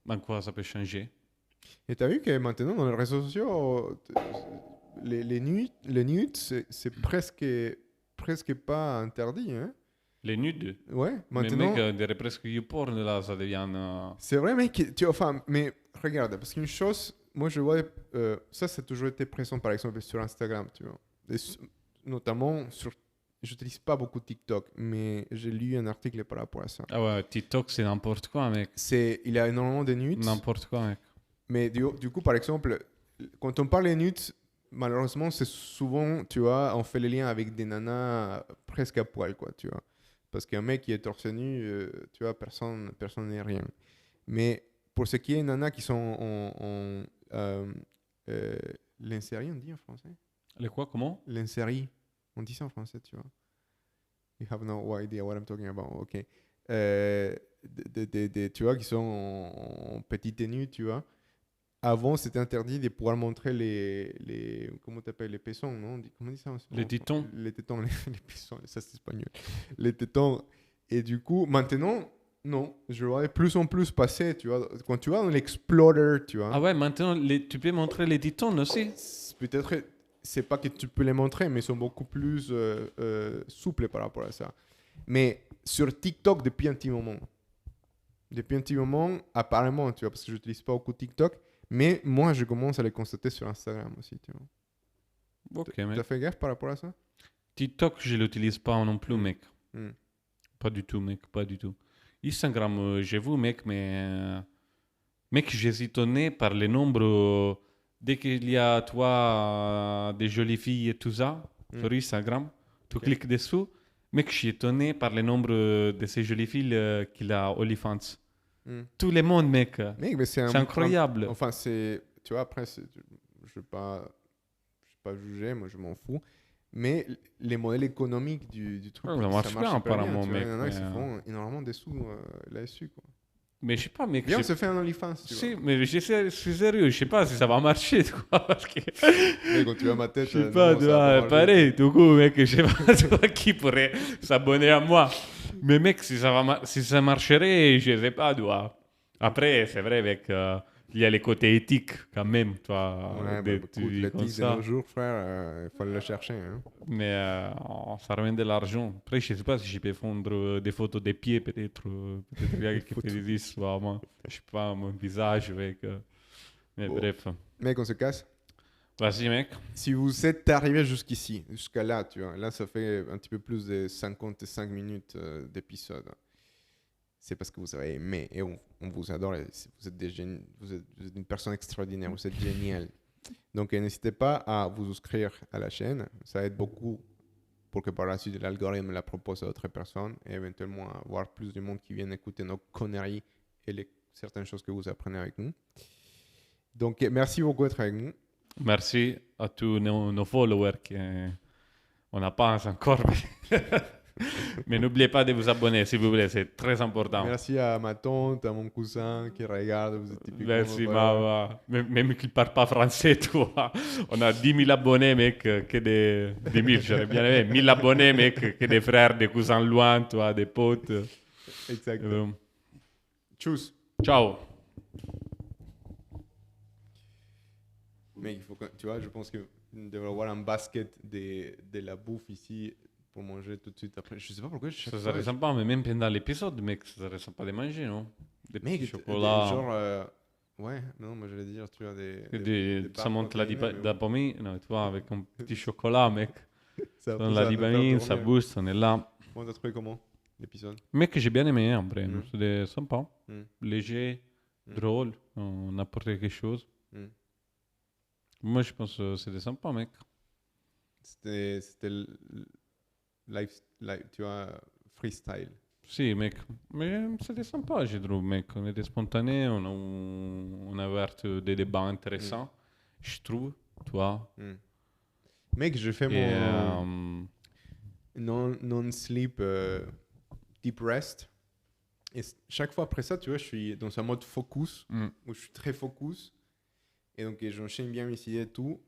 [SPEAKER 1] En quoi ça peut changer?
[SPEAKER 2] Et tu as vu que maintenant, dans les réseaux sociaux, les nudes c'est presque pas interdit, hein?
[SPEAKER 1] Les nudes.
[SPEAKER 2] Ouais,
[SPEAKER 1] Mais mec,
[SPEAKER 2] maintenant,
[SPEAKER 1] on dirait presque YouPorn là, ça devient.
[SPEAKER 2] c'est vrai, mec, enfin, mais regarde, parce qu'une chose, moi je vois, ça a toujours été présent par exemple sur Instagram, tu vois. Notamment sur, j'utilise pas beaucoup TikTok, mais j'ai lu un article par rapport à ça.
[SPEAKER 1] Ah ouais, TikTok c'est n'importe quoi, mec.
[SPEAKER 2] Il y a énormément de nudes,
[SPEAKER 1] N'importe quoi, mec.
[SPEAKER 2] mais du coup, par exemple, quand on parle de nudes, malheureusement, c'est souvent, tu vois, on fait les liens avec des nanas presque à poil, quoi, tu vois. Parce qu'un mec qui est torse nu, tu vois, personne n'est rien. Mais pour ce qui est des nanas qui sont euh, lencerie, on dit en français?
[SPEAKER 1] Les quoi, comment?
[SPEAKER 2] Lencerie, on dit ça en français, tu vois. You have no idea what I'm talking about, ok. Tu vois, qui sont en petit tenue, tu vois. Avant, c'était interdit de pouvoir montrer comment t'appelles, les pessons, non? Comment on dit ça
[SPEAKER 1] Les ditons.
[SPEAKER 2] Les tétons, les pessons, ça c'est espagnol. Les tétons. Et du coup, maintenant, non, je le vois de plus en plus passer, tu vois. Quand tu vas dans l'Explorer, tu
[SPEAKER 1] Ah
[SPEAKER 2] vois,
[SPEAKER 1] ouais, maintenant, tu peux montrer les ditons aussi.
[SPEAKER 2] peut-être, c'est pas que tu peux les montrer, mais ils sont beaucoup plus souples par rapport à ça. Mais sur TikTok, depuis un petit moment, apparemment, tu vois, parce que je n'utilise pas beaucoup TikTok, mais moi, je commence à les constater sur Instagram aussi, tu vois.
[SPEAKER 1] Ok,
[SPEAKER 2] T'as
[SPEAKER 1] mec.
[SPEAKER 2] fait gaffe par rapport à ça?
[SPEAKER 1] TikTok, je l'utilise pas non plus,
[SPEAKER 2] Mm.
[SPEAKER 1] mec.
[SPEAKER 2] Mm.
[SPEAKER 1] Pas du tout, mec, pas du tout. Instagram, j'ai vu, mec, mais... mec, j'ai étonné par les nombres... dès qu'il y a, toi, des jolies filles et tout ça,
[SPEAKER 2] Mm.
[SPEAKER 1] sur Instagram, tu
[SPEAKER 2] Ok.
[SPEAKER 1] cliques dessous. Mec, je suis étonné par les nombres de ces jolies filles qu'il a OnlyFans.
[SPEAKER 2] Mm.
[SPEAKER 1] Tout le monde, mec.
[SPEAKER 2] Mec, mais
[SPEAKER 1] C'est incroyable.
[SPEAKER 2] enfin, c'est... Tu vois, après, je ne vais pas juger, moi, je m'en fous. Mais les modèles économiques du truc,
[SPEAKER 1] Ouais, ça
[SPEAKER 2] ça
[SPEAKER 1] marche bien,
[SPEAKER 2] marche super bien.
[SPEAKER 1] apparemment,
[SPEAKER 2] Tu vois, il
[SPEAKER 1] mec.
[SPEAKER 2] y en a qui se font énormément des sous là-dessus, quoi.
[SPEAKER 1] Mais je sais pas, mec.
[SPEAKER 2] Viens, on se fait un OnlyFans, tu vois.
[SPEAKER 1] Si, mais je suis sérieux. Je sais pas si ça va marcher, quoi. Parce que...
[SPEAKER 2] Mais quand tu vois ma
[SPEAKER 1] Je
[SPEAKER 2] tête,
[SPEAKER 1] sais pas,
[SPEAKER 2] non,
[SPEAKER 1] tu
[SPEAKER 2] ça va
[SPEAKER 1] vois,
[SPEAKER 2] pas marcher.
[SPEAKER 1] pareil, tout coup, mec, je sais pas toi, qui pourrait s'abonner à moi. Mais mec, si ça marcherait, je sais pas, tu vois. Après, c'est vrai, mec, il y a les côtés éthiques quand même, toi,
[SPEAKER 2] Ouais, bah,
[SPEAKER 1] des
[SPEAKER 2] écoute,
[SPEAKER 1] trucs comme
[SPEAKER 2] l'éthique de nos
[SPEAKER 1] ça.
[SPEAKER 2] jours, frère, il faut le chercher, hein.
[SPEAKER 1] Mais ça ramène de l'argent. Après, je sais pas si je peux prendre des photos des pieds, peut-être. Peut-être il y a qui
[SPEAKER 2] Photos.
[SPEAKER 1] fait des soit moi. Je sais pas, mon visage, mec. Mais
[SPEAKER 2] Bon.
[SPEAKER 1] bref.
[SPEAKER 2] Mec, on se casse.
[SPEAKER 1] Vas-y, mec.
[SPEAKER 2] Si vous êtes arrivé jusqu'ici, jusqu'à là, tu vois, là, ça fait un petit peu plus de 55 minutes d'épisode. C'est parce que vous avez aimé et on vous adore. Et vous êtes vous êtes une personne extraordinaire, vous êtes génial. Donc, n'hésitez pas à vous inscrire à la chaîne. Ça aide beaucoup pour que par la suite, l'algorithme la propose à d'autres personnes et éventuellement avoir plus de monde qui vienne écouter nos conneries et certaines choses que vous apprenez avec nous. Donc, merci beaucoup d'être avec nous.
[SPEAKER 1] Merci à tous nos followers on n'a pas encore. Mais n'oubliez pas de vous abonner, s'il vous plaît, c'est très important.
[SPEAKER 2] Merci à ma tante, à mon cousin qui regarde. Vous êtes typiquement.
[SPEAKER 1] Merci, maman. Même qu'il ne parle pas français, toi. On a 10 000 abonnés, mec, que des... 10 000, j'aurais bien aimé. 1000 abonnés, mec, que des frères, des cousins loin, toi, des potes.
[SPEAKER 2] Exact.
[SPEAKER 1] Euh,
[SPEAKER 2] Tchuss.
[SPEAKER 1] ciao.
[SPEAKER 2] Mais il faut que, tu vois, je pense que devrait avoir un basket de la bouffe ici pour manger tout de suite après. Je sais pas pourquoi.
[SPEAKER 1] Ça serait sympa, mais même pendant l'épisode, mec, ça serait sympa de manger, non? Des
[SPEAKER 2] Mec,
[SPEAKER 1] petits chocolats.
[SPEAKER 2] genre. Ouais, non, moi j'allais dire, tu vois,
[SPEAKER 1] Ça monte la
[SPEAKER 2] protéinés, mais bon.
[SPEAKER 1] dopamine. Non, tu vois, avec un petit chocolat, mec.
[SPEAKER 2] Ça
[SPEAKER 1] Dans
[SPEAKER 2] ça
[SPEAKER 1] la
[SPEAKER 2] va te faire
[SPEAKER 1] dopamine, ça
[SPEAKER 2] dormir.
[SPEAKER 1] booste, on est là.
[SPEAKER 2] Bon, t'as trouvé comment l'épisode?
[SPEAKER 1] Mec, j'ai bien aimé, en vrai.
[SPEAKER 2] Mm.
[SPEAKER 1] C'était sympa.
[SPEAKER 2] Mm.
[SPEAKER 1] Léger,
[SPEAKER 2] Mm.
[SPEAKER 1] drôle. On apportait quelque chose.
[SPEAKER 2] Mm.
[SPEAKER 1] Moi, je pense que c'était sympa, mec.
[SPEAKER 2] C'était tu vois, freestyle.
[SPEAKER 1] Si, mec. Mais c'était sympa, je trouve, mec. On était spontané, on a ouvert des débats intéressants, je trouve, toi.
[SPEAKER 2] Mm. Mec, je fais
[SPEAKER 1] Et,
[SPEAKER 2] mon non-sleep deep rest. Et chaque fois après ça, tu vois, je suis dans un mode focus, où je suis très focus. Et donc, j'enchaîne bien mes idées et tout.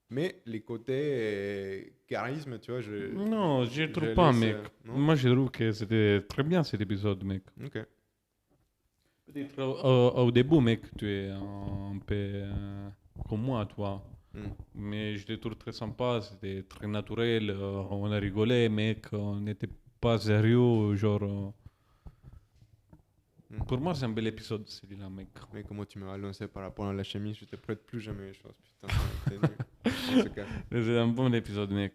[SPEAKER 2] Mais les côtés charisme, tu vois,
[SPEAKER 1] non, je trouve
[SPEAKER 2] je
[SPEAKER 1] pas,
[SPEAKER 2] laisse,
[SPEAKER 1] mec.
[SPEAKER 2] non.
[SPEAKER 1] Moi, je trouve que c'était très bien cet épisode, mec.
[SPEAKER 2] Ok.
[SPEAKER 1] Peut-être au début, mec, tu es un peu comme moi, toi.
[SPEAKER 2] Mm.
[SPEAKER 1] Mais je te trouve très sympa, c'était très naturel. On a rigolé, mec. On n'était pas sérieux, genre. Pour moi, c'est un bel épisode, celui-là, mec.
[SPEAKER 2] Mais comment tu m'as lancé par rapport à la chemise, je te prête plus jamais les choses. Putain, t'es nul. On se casse.
[SPEAKER 1] C'est un bon épisode, mec.